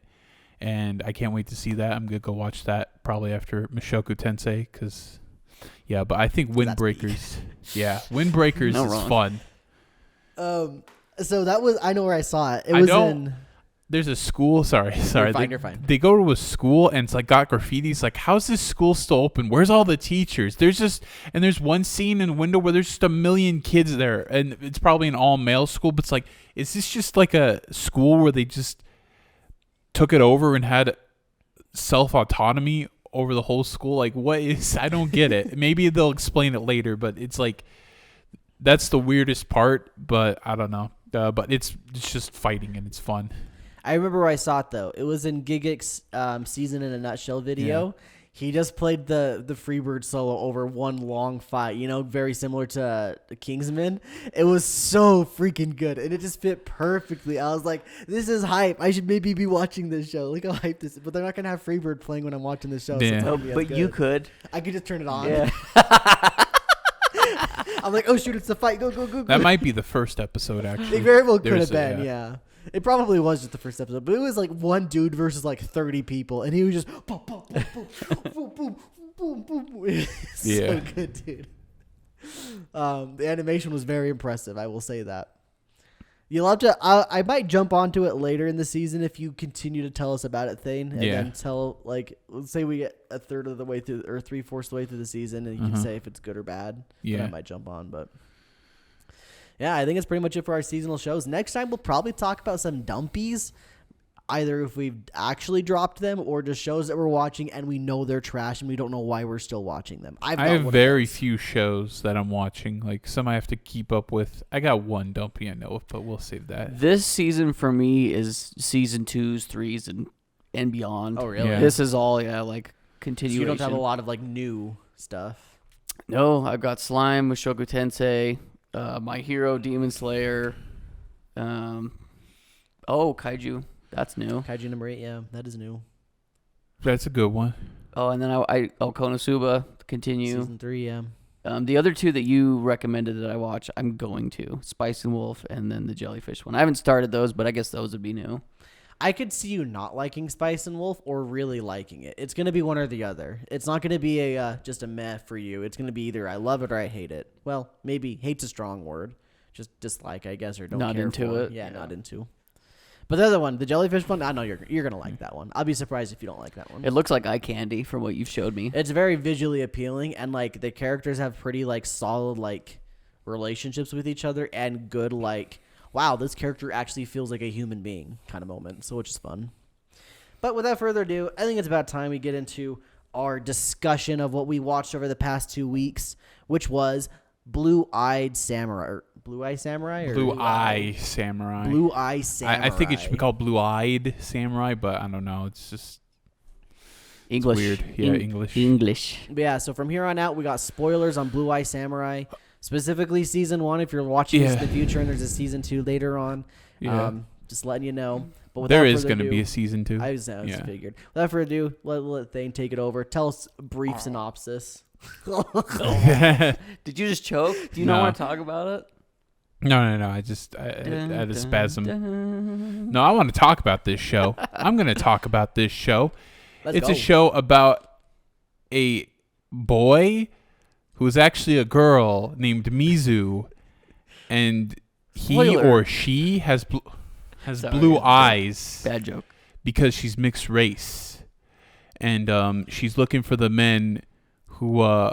and I can't wait to see that. I'm gonna go watch that probably after Mushoku Tensei, because yeah. But I think Windbreakers, Windbreakers No is wrong. fun. So that was, I know where I saw it. It was in. There's a school. Sorry. You're fine. They go to a school and it's like got graffitis. Like, how's this school still open? Where's all the teachers? There's one scene in a window where there's just a million kids there, and it's probably an all male school. But it's like, is this just like a school where they just took it over and had self autonomy over the whole school? Like, what is? I don't get it. Maybe they'll explain it later, but it's like that's the weirdest part. But I don't know. But it's just fighting and it's fun. I remember where I saw it though. It was in Gigic's Season in a Nutshell video. Yeah. He just played the Freebird solo over one long fight, very similar to Kingsman. It was so freaking good, and it just fit perfectly. I was like, this is hype. I should maybe be watching this show. Look how hype this is. But they're not going to have Freebird playing when I'm watching this show. Yeah. So But you could. I could just turn it on. Yeah. I'm like, oh, shoot, it's the fight. Go. That might be the first episode, actually. It very well could have been, yeah. It probably was just the first episode, but it was like one dude versus like 30 people, and he was just boom, boom, boom, boom, boom, boom, boom, boom. So good, dude. The animation was very impressive, I will say that. You'll have to. I might jump onto it later in the season if you continue to tell us about it, Thane, and then tell, like, let's say we get a third of the way through or 3/4 of the way through the season, and you can say if it's good or bad. Yeah, then I might jump on, but. Yeah, I think it's pretty much it for our seasonal shows. Next time, we'll probably talk about some dumpies, either if we've actually dropped them or just shows that we're watching and we know they're trash and we don't know why we're still watching them. I have very few shows that I'm watching. Like, some I have to keep up with. I got one dumpy I know of, but we'll save that. This season for me is season 2s, 3s, and beyond. Oh, really? Yeah. This is all, like, continuation. So you don't have a lot of, like, new stuff? No, I've got Slime with Mushoku Tensei. My Hero, Demon Slayer. Kaiju. That's new. Kaiju number 8, yeah, that is new. That's a good one. Oh, and then Konosuba, continue. Season 3, yeah. The other two that you recommended that I watch, I'm going to. Spice and Wolf and then the Jellyfish one. I haven't started those, but I guess those would be new. I could see you not liking Spice and Wolf or really liking it. It's going to be one or the other. It's not going to be just a meh for you. It's going to be either I love it or I hate it. Well, maybe hate's a strong word. Just dislike, I guess, or don't not care into for it. Yeah, not into. But the other one, the Jellyfish one, I know you're going to like that one. I'll be surprised if you don't like that one. It looks like eye candy from what you've showed me. It's very visually appealing, and like the characters have pretty like solid like relationships with each other and good like, wow, this character actually feels like a human being kind of moment. So which is fun. But without further ado, I think it's about time we get into our discussion of what we watched over the past 2 weeks, which was Blue Eye Samurai. Blue-Eye Samurai. I think it should be called Blue-Eyed Samurai, but I don't know. It's just English. It's weird. Yeah, English. But yeah, so from here on out, we got spoilers on Blue Eye Samurai, specifically Season 1 if you're watching this in the future and there's a Season 2 later on. Yeah. Just letting you know. But there is going to be a Season 2. I just figured. Without further ado, let Thane take it over. Tell us a brief synopsis. Did you just choke? Do you not want to talk about it? No. I had a spasm. No, I want to talk about this show. I'm going to talk about this show. It's a show about a boy who's actually a girl named Mizu, and he or she has blue eyes. Bad joke. Because she's mixed race, and she's looking for the men who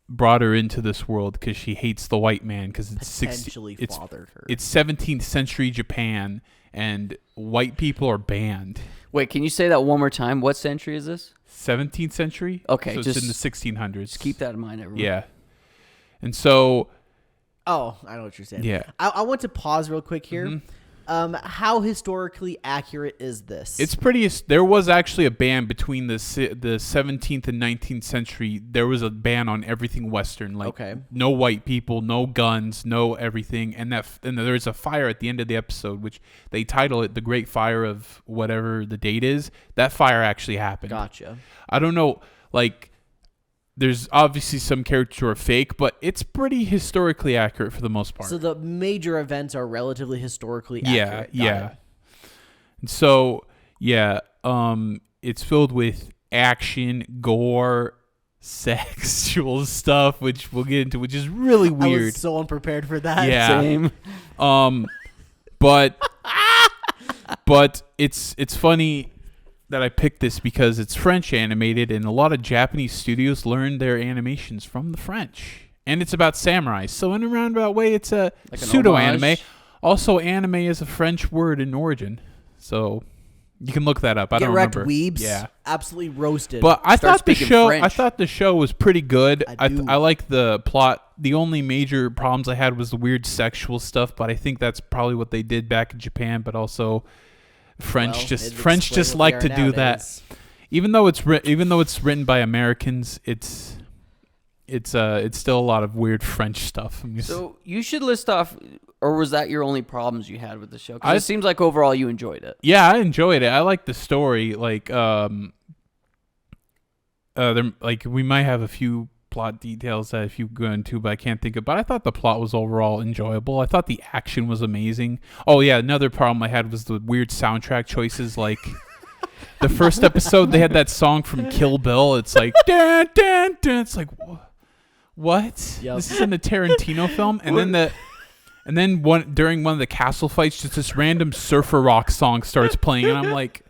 brought her into this world because she hates the white man because it's fathered her. It's 17th century Japan and white people are banned. Wait, can you say that one more time? What century is this? 17th century. Okay, so it's in the 1600s. Just keep that in mind, everyone. Yeah, and so. Oh, I know what you're saying. Yeah, I want to pause real quick here. Mm-hmm. How historically accurate is this? It's pretty. There was actually a ban between the 17th and 19th century. There was a ban on everything Western, like Okay. no white people, no guns, no everything. And there's a fire at the end of the episode, which they title it "The Great Fire of whatever the date is." That fire actually happened. Gotcha. I don't know, like. There's obviously some characters who are fake, but it's pretty historically accurate for the most part. So the major events are relatively historically accurate. Got it. And so, it's filled with action, gore, sexual stuff, which we'll get into, which is really I weird. was so unprepared for that. Yeah. Same. But it's funny that I picked this because it's French animated, and a lot of Japanese studios learned their animations from the French. And it's about samurai. So in a roundabout way, it's a Like an pseudo-anime. homage. Also, anime is a French word in origin. So you can look that up. I Get don't wrecked, remember. weebs. Yeah. Absolutely roasted. But I Start thought the speaking show French. was pretty good. I do. I like the plot. The only major problems I had was the weird sexual stuff, but I think that's probably what they did back in Japan, but also French it'd French explain just what like they to are do that. nowadays. Even though it's written by Americans, it's still a lot of weird French stuff. So you should list off, or was that your only problems you had with the show? 'Cause I- it seems like overall you enjoyed it. yeah, I enjoyed it. I like the story. Like we might have a few plot details that if you go into, but I can't think of. But I thought the plot was overall enjoyable. I thought the action was amazing. Oh yeah, another problem I had was the weird soundtrack choices. Like the first episode, they had that song from Kill Bill. It's like dun, dun, dun. It's like what? Yep. This isn't a Tarantino film. And then during one of the castle fights, just this random surfer rock song starts playing, and I'm like,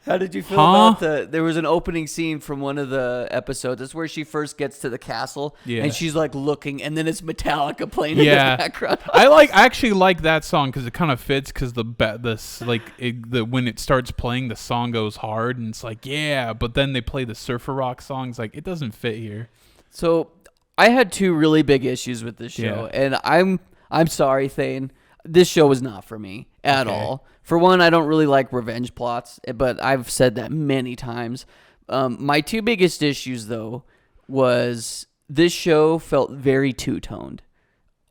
How did you feel Huh? about there was an opening scene from one of the episodes. That's where she first gets to the castle, Yeah. and she's like looking, and then it's Metallica playing Yeah. in the background. I actually like that song because it kind of fits because when it starts playing, the song goes hard, and it's like yeah, but then they play the surfer rock songs, like it doesn't fit here. So I had two really big issues with this show, Yeah. and I'm sorry, Thane. This show is not for me at Okay. all. For one, I don't really like revenge plots, but I've said that many times. My two biggest issues, though, was this show felt very two-toned.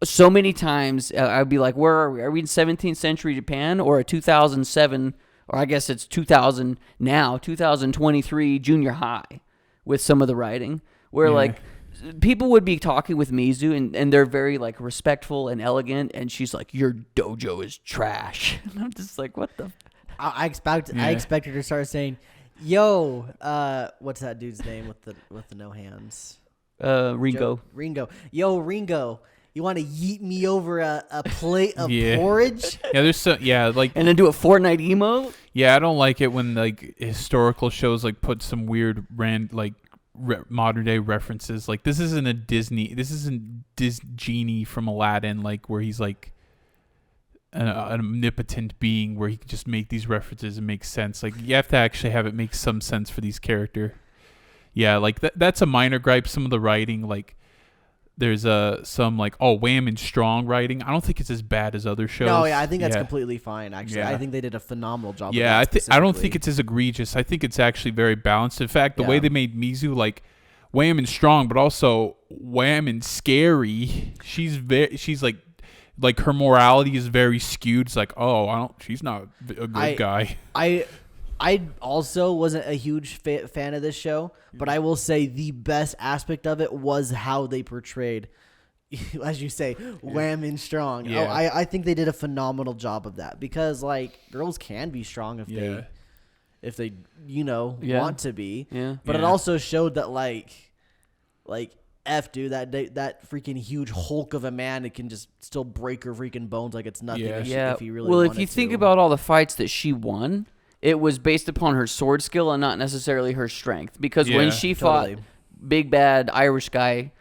So many times I'd be like, where are we? Are we in 17th century Japan or a 2007, or I guess it's 2000 now, 2023 junior high with some of the writing, where Yeah. like people would be talking with Mizu and they're very like respectful and elegant, and she's like, your dojo is trash. And I'm just like, what the? I expected Yeah. her to start saying, "Yo, what's that dude's name with the no hands?" Ringo. Ringo. Yo, Ringo, you want to yeet me over a plate of Yeah. porridge? Yeah, there's like And then do a Fortnite emo? yeah, I don't like it when like historical shows like put some weird modern day references. Like this isn't Genie from Aladdin, like where he's like an omnipotent being where he can just make these references and make sense. Like you have to actually have it make some sense for these character. Yeah, like that's a minor gripe. Some of the writing, like there's some like Wham and Strong writing. I don't think it's as bad as other shows. No, yeah, I think that's completely fine. Actually, Yeah. I think they did a phenomenal job. Yeah, with that I don't think specifically. it's as egregious. I think it's actually very balanced. In fact, the way Yeah. they made Mizu like Wham and Strong, but also Wham and Scary. She's like her morality is very skewed. It's like, she's not a good guy. I also wasn't a huge fan of this show, but I will say the best aspect of it was how they portrayed, as you say, Wham and Strong. Yeah. I think they did a phenomenal job of that because like girls can be strong if they want to be. Yeah. But it Yeah. also showed that like F dude, that freaking huge Hulk of a man, it can just still break her freaking bones like it's nothing. Yeah. If he really well, if wanted you think to. about all the fights that she won, it was based upon her sword skill and not necessarily her strength. Because when Yeah, she totally. fought big bad Irish guy,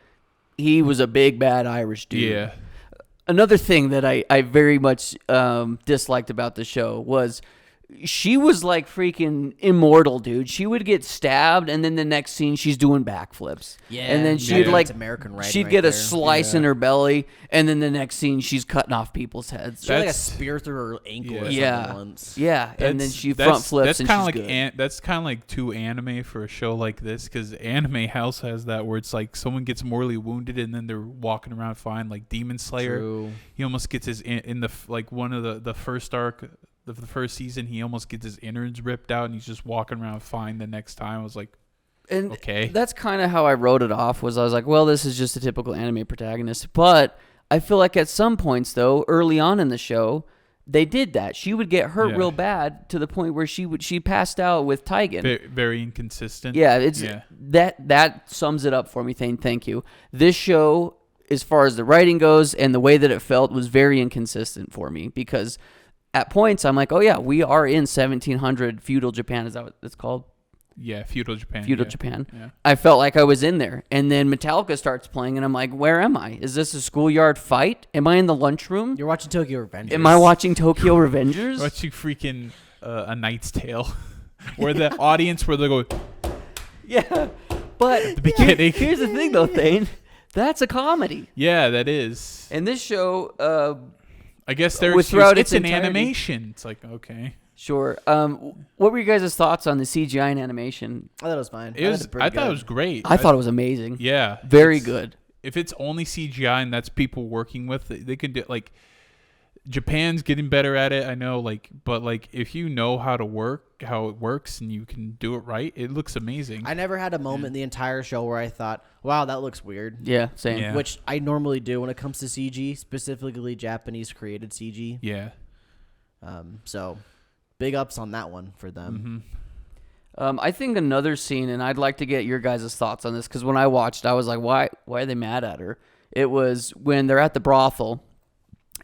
he was a big bad Irish dude. Yeah. Another thing that I very much disliked about the show was she was like freaking immortal, dude. She would get stabbed, and then the next scene she's doing backflips. Yeah, and then she'd that's like American writing she'd right get a there. slice in her belly, and then the next scene she's cutting off people's heads. She had like a That's- spear through her ankle or something Yeah. once. Yeah, and then she That's- front flips, That's and kind she's of like good. that's kind of like too anime for a show like this, because Anime House has that where it's like someone gets mortally wounded and then they're walking around fine. Like Demon Slayer, True. he almost gets his in the like one of the first arc. The first season, he almost gets his innards ripped out, and he's just walking around fine the next time. I was like, And okay. that's kind of how I wrote it off. Was I was like, well, this is just a typical anime protagonist. But I feel like at some points, though, early on in the show, they did that. She would get hurt Yeah. real bad to the point where she passed out with Taigen. Very, very inconsistent. Yeah, it's Yeah. that sums it up for me. Thank you. This show, as far as the writing goes and the way that it felt, was very inconsistent for me because at points I'm like, oh yeah, we are in 1700 feudal Japan. Is that what it's called? Yeah, feudal Japan. Feudal yeah. Japan. Yeah. I felt like I was in there. And then Metallica starts playing, and I'm like, where am I? Is this a schoolyard fight? Am I in the lunchroom? You're watching Tokyo Revengers. Am I watching Tokyo Revengers? Watching freaking A Knight's Tale, where the audience where they go Yeah. But at the beginning. here's the thing, though, Thane. That's a comedy. Yeah, that is. And this show, I guess there's With throughout it's its an entirety. animation. It's like okay. sure. What were you guys' thoughts on the CGI and animation? I thought it was fine. It was. pretty I thought it good. was great. I thought it was amazing. Yeah, Very it's- good. If it's only CGI and that's people working with, they could do like. Japan's getting better at it, I know. Like, but like if you know how it works, and you can do it right, it looks amazing. I never had a moment in the entire show where I thought, wow, that looks weird. Yeah, same. Yeah. Which I normally do when it comes to CG, specifically Japanese created CG. Yeah. So big ups on that one for them. I think another scene, and I'd like to get your guys' thoughts on this, because when I watched, I was like, why are they mad at her? It was when they're at the brothel,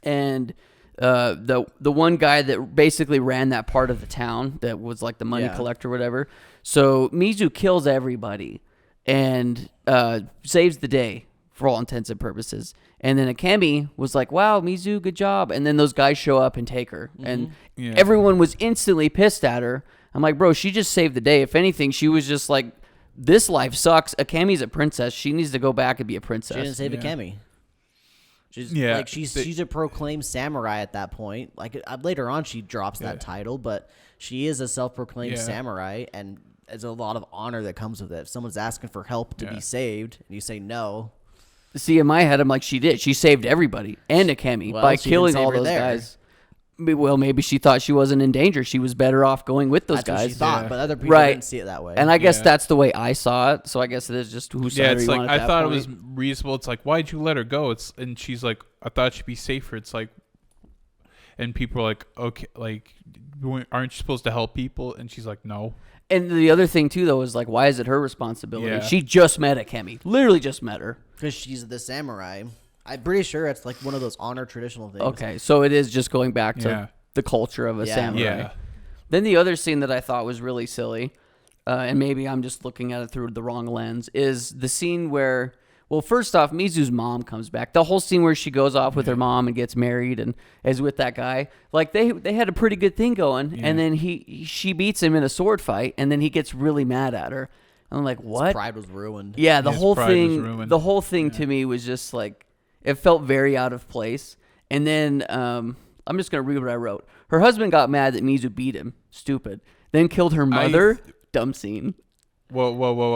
and the one guy that basically ran that part of the town that was like the money Yeah. collector or whatever. So Mizu kills everybody and saves the day for all intents and purposes. And then Akemi was like, wow, Mizu, good job. And then those guys show up and take her. And Yeah. everyone was instantly pissed at her. I'm like, bro, she just saved the day. If anything, she was just like, this life sucks. Akemi's a princess. She needs to go back and be a princess. She didn't save Yeah. Akemi. She's Yeah, like she's a proclaimed samurai at that point. Like later on, she drops that Yeah. title, but she is a self-proclaimed Yeah. samurai, and there's a lot of honor that comes with it. If someone's asking for help to Yeah. be saved, and you say no, See, in my head, I'm like, she did. She saved everybody and Akemi Well, by she didn't killing save all her those there. guys. Well, maybe she thought she wasn't in danger. She was better off going with those that's what guys. she thought. Yeah. But other people Right. didn't see it that way. And I guess Yeah. that's the way I saw it. So I guess it is just who Yeah, it's you like want I at that thought point. it was reasonable. It's like, why'd you let her go? And she's like, I thought she'd be safer. It's like, and people are like, okay, like, aren't you supposed to help people? And she's like, no. And the other thing too, though, is like, why is it her responsibility? Yeah. She just met Akemi, literally just met her. Because she's the samurai. I'm pretty sure it's like one of those honor traditional things. Okay, so it is just going back to Yeah. the culture of a Yeah. samurai. Yeah. Then the other scene that I thought was really silly, and maybe I'm just looking at it through the wrong lens, is the scene where, well, first off, Mizu's mom comes back. The whole scene where she goes off with her mom and gets married and is with that guy, like they had a pretty good thing going, Yeah. and then she beats him in a sword fight, and then he gets really mad at her. And I'm like, His what? pride was ruined. Yeah, the His whole pride was thing, ruined. the whole thing to me was just like, it felt very out of place. And then I'm just gonna read what I wrote. Her husband got mad that Mizu beat him, stupid. Then killed her mother, dumb scene. Whoa.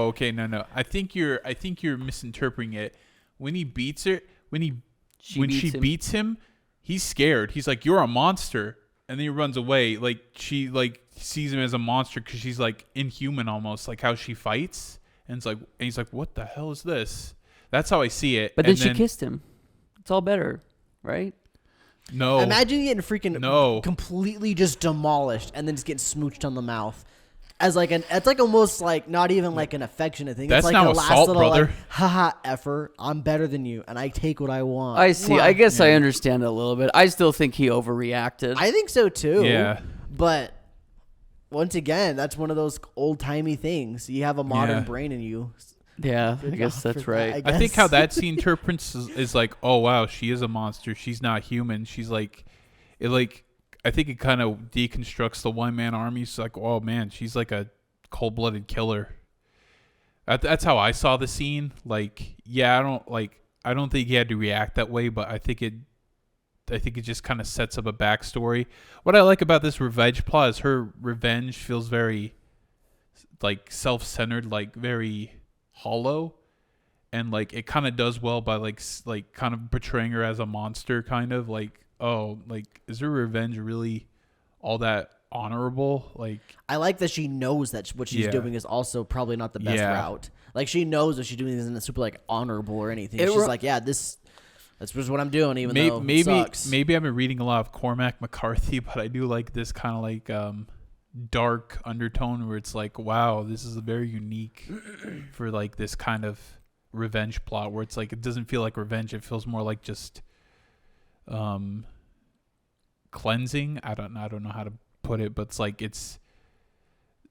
Okay, no. I think you're misinterpreting it. When he beats her, when she beats him, he's scared. He's like, "You're a monster," and then he runs away. Like she sees him as a monster because she's like inhuman almost, like how she fights. And he's like, "What the hell is this?" That's how I see it. But then And she kissed him. It's all better, right? No. Imagine getting freaking No. completely just demolished and then just getting smooched on the mouth. As like it's like almost like not even like an affectionate thing. That's it's like now a last assault, little brother. like, haha, effer, I'm better than you and I take what I want. I see. Mwah. I guess I Yeah. understand it a little bit. I still think he overreacted. I think so too. Yeah. But once again, that's one of those old timey things. You have a modern Yeah. brain in you. yeah, I Good guess job that's for right. that, I think how guess. that scene interprets is like, oh wow, she is a monster. She's not human. She's like, it like, I think it kind of deconstructs the one-man army. It's like, oh man, she's like a cold-blooded killer. That's how I saw the scene. Like, yeah, I don't think he had to react that way, but I think it just kind of sets up a backstory. What I like about this revenge plot is her revenge feels very like self-centered, like very hollow, and like it kind of does well by like kind of portraying her as a monster, kind of like, oh, like is her revenge really all that honorable? Like, I like that she knows that what she's doing is also probably not the best route. Like, she knows what she's doing isn't super like honorable or anything. She's like, yeah, that's just what I'm doing, even though it sucks. Maybe I've been reading a lot of Cormac McCarthy, but I do like this kind of like dark undertone where it's like, wow, this is very unique for like this kind of revenge plot where it's like it doesn't feel like revenge, it feels more like just cleansing. I don't know how to put it, but it's like it's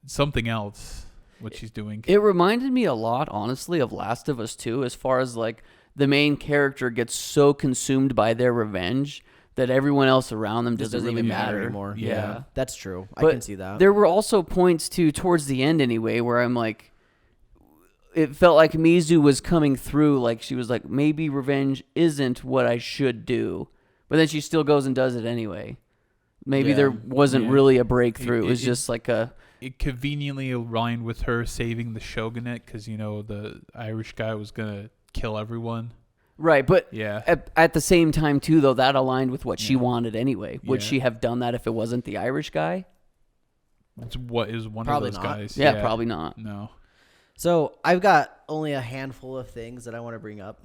something else what she's doing. It reminded me a lot, honestly, of Last of Us 2, as far as like the main character gets so consumed by their revenge that everyone else around them doesn't really matter anymore. Yeah, that's true. But I can see that. There were also points too towards the end anyway where I'm like, it felt like Mizu was coming through, like she was like, maybe revenge isn't what I should do, but then she still goes and does it anyway. Maybe there wasn't really a breakthrough. It was just like it conveniently aligned with her saving the shogunate because, you know, the Irish guy was going to kill everyone. Right, but yeah. At the same time, too, though, that aligned with what she wanted anyway. Would she have done that if it wasn't the Irish guy? What is one probably of those not. guys? Yeah, probably not. No. So I've got only a handful of things that I want to bring up.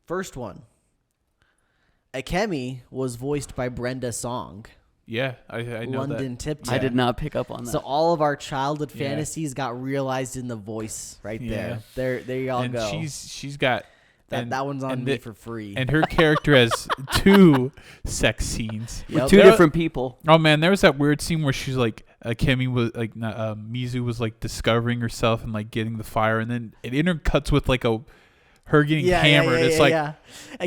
First one. Akemi was voiced by Brenda Song. Yeah, I know London that. Tipton. I did not pick up on that. So all of our childhood fantasies got realized in the voice right there. There you all and go. She's got that one's on me for free. And her character has 2 sex scenes with 2 different people. Oh man, there was that weird scene where she's like, Akemi was like, Mizu was like discovering herself and like getting the fire, and then it intercuts with like her getting hammered. It's like,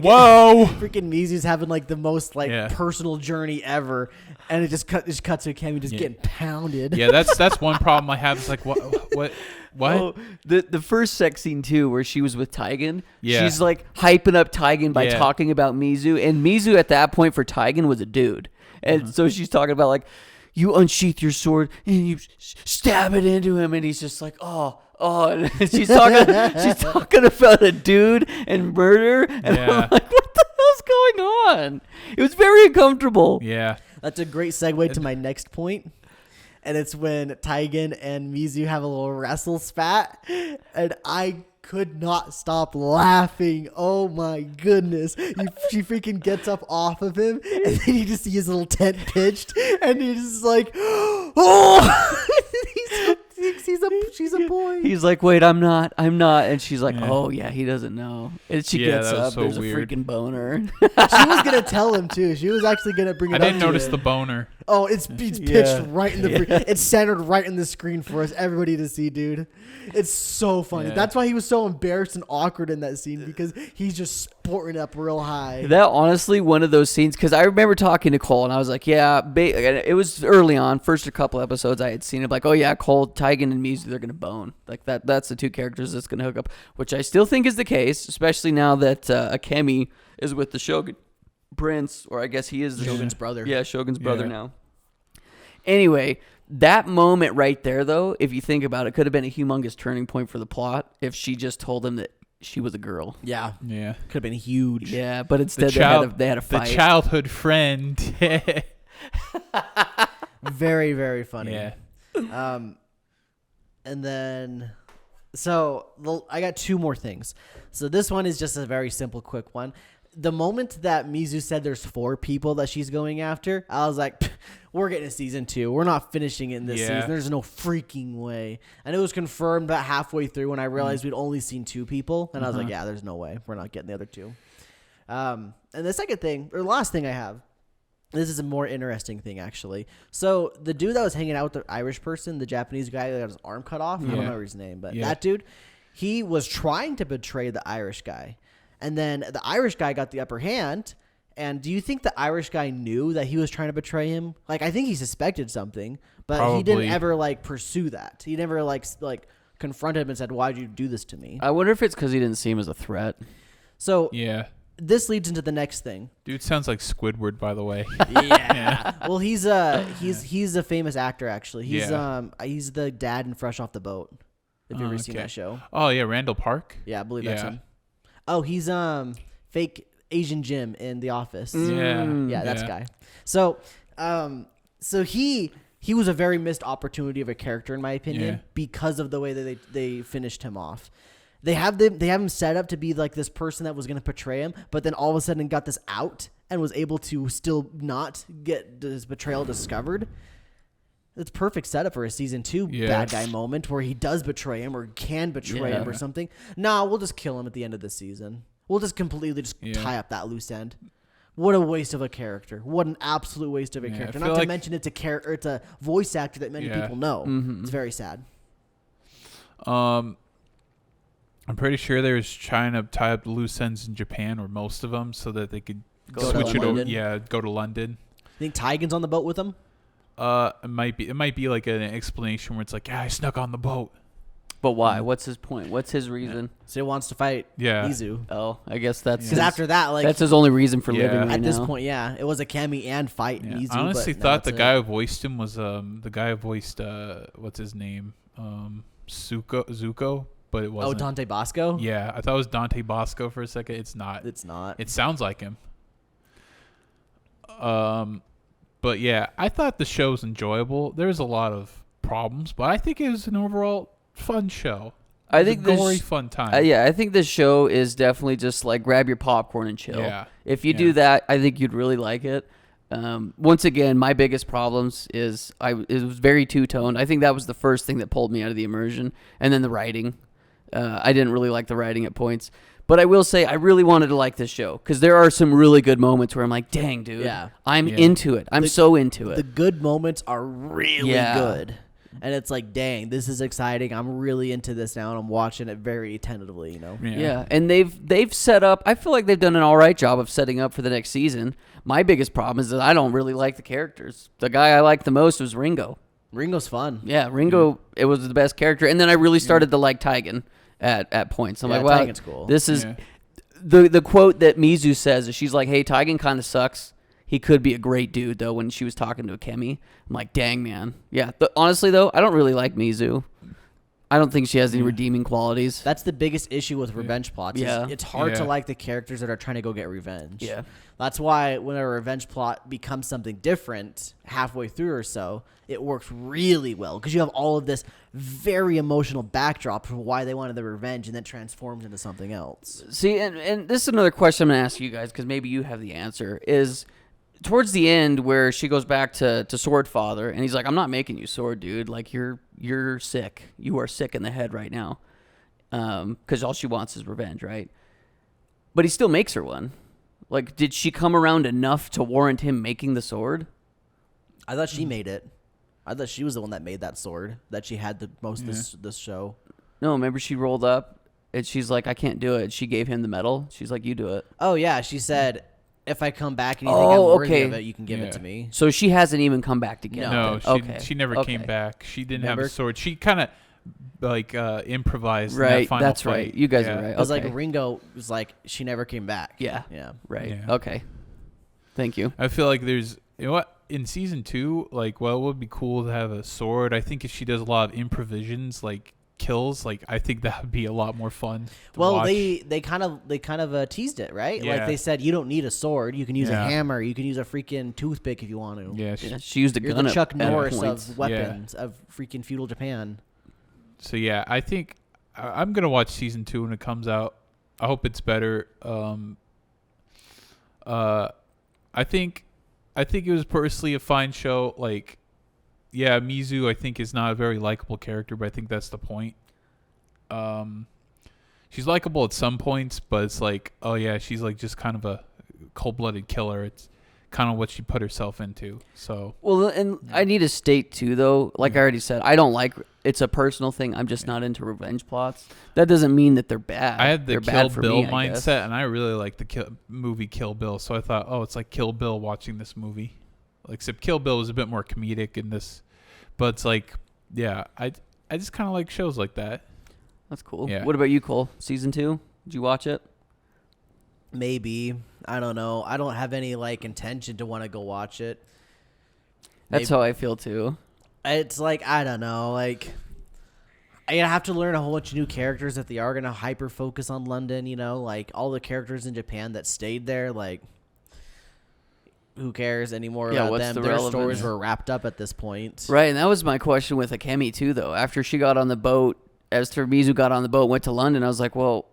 whoa! Freaking Mizu's having like the most like personal journey ever, and it just cuts to Akemi just getting pounded. Yeah, that's one problem I have. It's like, what? Oh, the first sex scene too, where she was with Taigen. Yeah. She's like hyping up Taigen by talking about Mizu, and Mizu at that point for Taigen was a dude, and so she's talking about like, you unsheath your sword and you stab it into him, and he's just like, oh, and she's talking about a dude and murder, and I'm like, what the hell's going on? It was very uncomfortable. Yeah, that's a great segue to my next point. And it's when Taigen and Mizu have a little wrestle spat, and I could not stop laughing. Oh my goodness. She freaking gets up off of him, and then you just see his little tent pitched, and he's just like, oh! She's a boy. He's like, wait, I'm not. And she's like, oh yeah, he doesn't know. And she gets up. So there's weird. A freaking boner. She was gonna tell him too. She was actually gonna bring it up. I didn't notice the boner. Oh, it's pitched right in the. It's centered right in the screen for us, everybody to see, dude. It's so funny. Yeah. That's why he was so embarrassed and awkward in that scene, because he's just sporting up real high. That honestly one of those scenes, because I remember talking to Cole and I was like, yeah, it was early on, first a couple episodes I had seen it, like, oh yeah, Cole, Taigen, and Mizu, they're gonna bone. Like that's the 2 characters that's gonna hook up, which I still think is the case, especially now that Akemi is with the Shogun Prince, or I guess he is the Shogun's brother. Yeah, Shogun's brother now. Anyway, that moment right there, though, if you think about it, could have been a humongous turning point for the plot if she just told him that she was a girl. Yeah. Could have been huge. Yeah, but instead they had a fight. The childhood friend. Very, very funny. Yeah. And then, so I got 2 more things. So this one is just a very simple, quick one. The moment that Mizu said there's 4 people that she's going after, I was like, we're getting a season 2. We're not finishing it in this season. There's no freaking way. And it was confirmed about halfway through when I realized we'd only seen 2 people. And I was like, yeah, there's no way. We're not getting the other 2. And the second thing, or last thing I have, this is a more interesting thing, actually. So the dude that was hanging out with the Irish person, the Japanese guy that got his arm cut off, I don't remember his name, but that dude, he was trying to betray the Irish guy. And then the Irish guy got the upper hand, And do you think the Irish guy knew that he was trying to betray him? Like, I think he suspected something, but he didn't Probably. ever like pursue that. He never like confronted him and said, "Why'd you do this to me?" I wonder if it's because he didn't see him as a threat. So Yeah. this leads into the next thing. Dude sounds like Squidward, by the way. Yeah. Well, he's a famous actor actually. He's Yeah. he's the dad in Fresh Off the Boat. If you've ever seen okay. that show. Oh, yeah, Randall Park? Yeah, I believe that's Yeah. him. Oh, he's fake Asian Jim in The Office. Yeah. Yeah, that's guy. So, he was a very missed opportunity of a character in my opinion Yeah. because of the way that they finished him off. They have him set up to be like this person that was going to portray him, but then all of a sudden got this out and was able to still not get his betrayal discovered. It's perfect setup for a season 2 Yeah. bad guy moment where he does betray him or can betray him or Yeah. something. Nah, we'll just kill him at the end of the season. We'll just completely just Yeah. tie up that loose end. What a waste of a character. What an absolute waste of a Yeah, I character. feel Not to like- mention it's a voice actor that many Yeah. people know. Mhm. It's very sad. I'm pretty sure they was trying to tie up the loose ends in Japan, or most of them, so that they could Go to switch it over. London. Yeah, go to London. Think Taigen's on the boat with him? It might be like an explanation where it's like, yeah, I snuck on the boat. But why? What's his point? What's his reason? So he wants to fight Yeah. Mizu. Oh, I guess that's Because his, after that, like that's his only reason for Yeah. living right at now. this point, yeah, it was a Kami and fight Yeah. Mizu. I honestly but thought now the it's guy who voiced him was the guy who voiced what's his name, Zuko, but it Oh, wasn't. Dante Bosco? Yeah, I thought it was Dante Bosco for a second. It's not. It's not. It sounds like him. But yeah, I thought the show was enjoyable. There was a lot of problems, but I think it was an overall fun show. I It was think a this- gory fun time. Yeah, I think this show is definitely just like grab your popcorn and chill. Yeah. If you Yeah. do that, I think you'd really like it. Once again, my biggest problems is it was very two-toned. I think that was the first thing that pulled me out of the immersion, and then the writing. I didn't really like the writing at points, but I will say I really wanted to like this show because there are some really good moments where I'm like, "Dang, dude, Yeah. I'm Yeah. into it. I'm so into it." The good moments are really Yeah. good. And it's like, dang, this is exciting. I'm really into this now, and I'm watching it very attentively, you know? Yeah, and they've set up. I feel like they've done an all right job of setting up for the next season. My biggest problem is that I don't really like the characters. The guy I liked the most was Ringo. Ringo's fun. Yeah, Ringo. It was the best character, and then I really started to like Taigen at points. I'm Yeah, like, wow, Taigen's cool. this is Yeah. the quote that Mizu says is she's like, "Hey, Taigen kind of sucks. He could be a great dude though." When she was talking to Kemi, I'm like, "Dang, man." Yeah. Honestly though, I don't really like Mizu. I don't think she has any redeeming qualities. That's the biggest issue with revenge plots. is Yeah. It's hard to Yeah. like the characters that are trying to go get revenge. Yeah. That's why when a revenge plot becomes something different halfway through or so, it works really well because you have all of this very emotional backdrop for why they wanted the revenge and then transforms into something else. See, and this is another question I'm going to ask you guys because maybe you have the answer, is towards the end where she goes back to Sword Father and he's like, "I'm not making you sword, dude. Like, you're sick. You are sick in the head right now." Because all she wants is revenge, right? But he still makes her one. Like, did she come around enough to warrant him making the sword? I thought she made it. I thought she was the one that made that sword that she had the most this show. No, remember she rolled up and she's like, "I can't do it." She gave him the medal. She's like, "You do it." Oh yeah, she said, "If I come back and you think I'm worthy okay. of it, you can give it Yeah. to me." So she hasn't even come back to get No, it. she never Okay. came back. She didn't have Remember? a sword. She kind of like improvised. In Right, that final that's fight. right. You guys Yeah. are right. Because Okay. like Ringo was like, she never came back. Yeah. Yeah. Right. Yeah. Okay. Thank you. I feel like there's, you know what, in season 2, like, well, it would be cool to have a sword. I think if she does a lot of improvisions, like kills, like I think that would be a lot more fun. To Well, watch. they kind of teased it, right? Like Yeah. they said, you don't need a sword. You can use a Yeah. hammer. You can use a freaking toothpick if you want to. Yeah. Yeah, she used a You're gun the at- Chuck at Norris points. of weapons of freaking feudal Japan. So yeah, I think I'm gonna watch season 2 when it comes out. I hope it's better. I think it was personally a fine show. Like, yeah, Mizu I think is not a very likable character, but I think that's the point. She's likable at some points, but it's like, oh yeah, she's like just kind of a cold-blooded killer. It's kind of what she put herself into. So Well, and I need to state too, though. Like I already said, I don't like. It's a personal thing. I'm just not into revenge plots. That doesn't mean that they're bad. I had the they're Kill bad for Bill me, I guess. mindset, and I really like the movie Kill Bill. So I thought, oh, it's like Kill Bill watching this movie. Like, except Kill Bill was a bit more comedic in this, but it's like, yeah, I just kind of like shows like that. That's cool. Yeah. What about you, Cole? Season 2? Did you watch it? Maybe. I don't know. I don't have any like intention to want to go watch it. That's how I feel too. It's like, I don't know, like I have to learn a whole bunch of new characters if they are going to hyper focus on London, you know, like all the characters in Japan that stayed there, like who cares anymore about what's them? the Their relevance? stories were wrapped up at this point. Right, and that was my question with Akemi too, though. After she got on the boat, after Mizu got on the boat and went to London, I was like, well,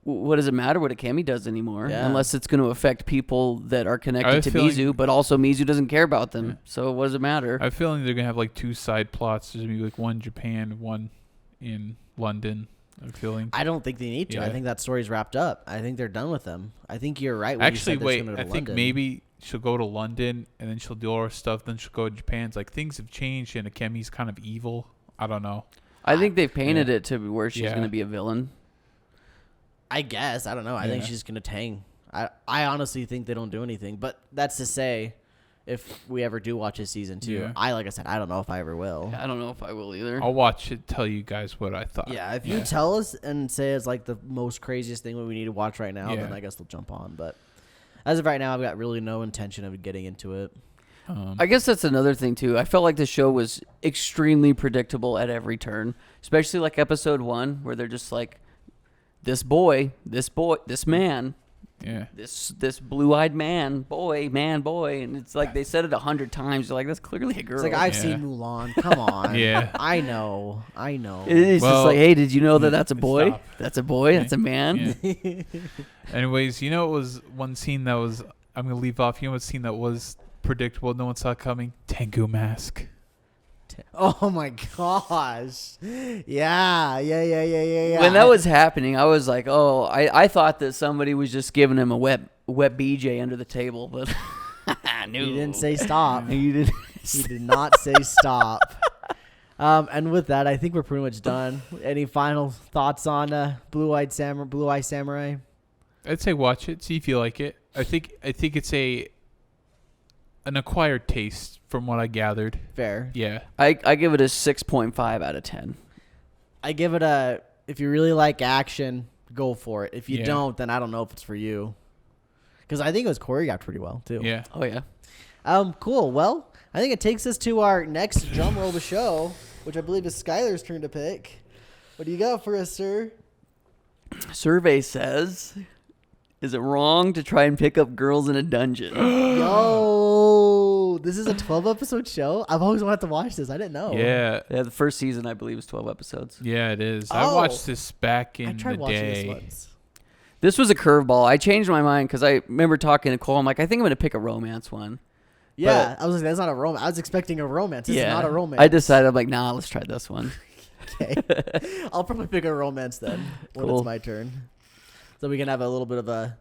what does it matter what Akemi does anymore? Yeah. Unless it's going to affect people that are I connected was to feeling- Mizu, but also Mizu doesn't care about them. So what does it matter? I have a feeling they're gonna have like 2 side plots. There's gonna be like one in Japan, one in London. I'm feeling. I don't think they need to. Yeah. I think that story's wrapped up. I think they're done with them. I think you're right when Actually, you said wait. that she's gonna go I to think London. maybe she'll go to London and then she'll do all her stuff. Then she'll go to Japan. It's like things have changed and Akemi's kind of evil. I don't know. I think they've painted Yeah. it to where she's Yeah. going to be a villain. I guess. I don't know. I think Yeah. she's going to tang. I honestly think they don't do anything. But that's to say, if we ever do watch a season 2, Yeah. like I said, I don't know if I ever will. I don't know if I will either. I'll watch it. Tell you guys what I thought. Yeah, if you tell us and say it's like the most craziest thing we need to watch right now, then Yeah. I guess we'll jump on. But as of right now, I've got really no intention of getting into it. I guess that's another thing too. I felt like the show was extremely predictable at every turn, especially like episode 1 where they're just like, this man, Yeah. this blue-eyed man, boy, and it's like they said it 100 times. You're like, that's clearly a girl. It's like, I've Yeah. seen Mulan. Come on. Yeah. I know. It's Well, just like, hey, did you know that that's a boy? stop. That's a boy. That's a man. Yeah. Anyways, you know, it was one scene that was. I'm gonna leave off. You know what scene that was predictable? No one saw coming. Tengu Mask. Oh my gosh. Yeah. When that was happening, I was like, oh, I thought that somebody was just giving him a wet BJ under the table, but no. You didn't say stop. You didn't. You did not say stop. And with that, I think we're pretty much done. Any final thoughts on Blue Eye Samurai? I'd say watch it. See if you like it. I think it's an acquired taste from what I gathered. Fair. Yeah. I give it a 6.5 out of 10. I give it a, if you really like action, go for it. If you Yeah. don't, then I don't know if it's for you. Because I think it was choreographed pretty well, too. Yeah. Oh yeah. Cool. Well, I think it takes us to our next drum roll of the show, which I believe is Skylar's turn to pick. What do you got for us, sir? Survey says, is it wrong to try and pick up girls in a dungeon? Yo, this is a 12-episode show? I've always wanted to watch this. I didn't know. Yeah. Yeah, the first season I believe is 12 episodes. Yeah, it is. Oh. I watched this back I in tried the watching day. this once. This was a curveball. I changed my mind because I remember talking to Cole. I'm like, I think I'm going to pick a romance one. Yeah, I was like, that's not a romance. I was expecting a romance. This is not a romance. I decided, I'm like, nah, let's try this one. Okay. I'll probably pick a romance then when Cool. it's my turn. So we can have a little bit of a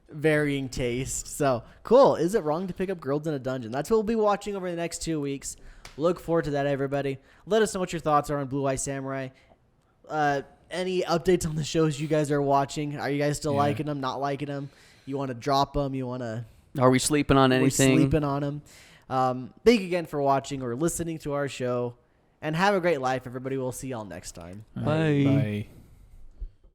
varying taste. So, cool. Is it wrong to pick up girls in a dungeon? That's what we'll be watching over the next 2 weeks. Look forward to that, everybody. Let us know what your thoughts are on Blue Eye Samurai. Any updates on the shows you guys are watching? Are you guys still liking them, not liking them? You want to drop them? You want to... Are we sleeping on anything? We're sleeping on them. Thank you again for watching or listening to our show. And have a great life, everybody. We'll see y'all next time. Bye. Bye.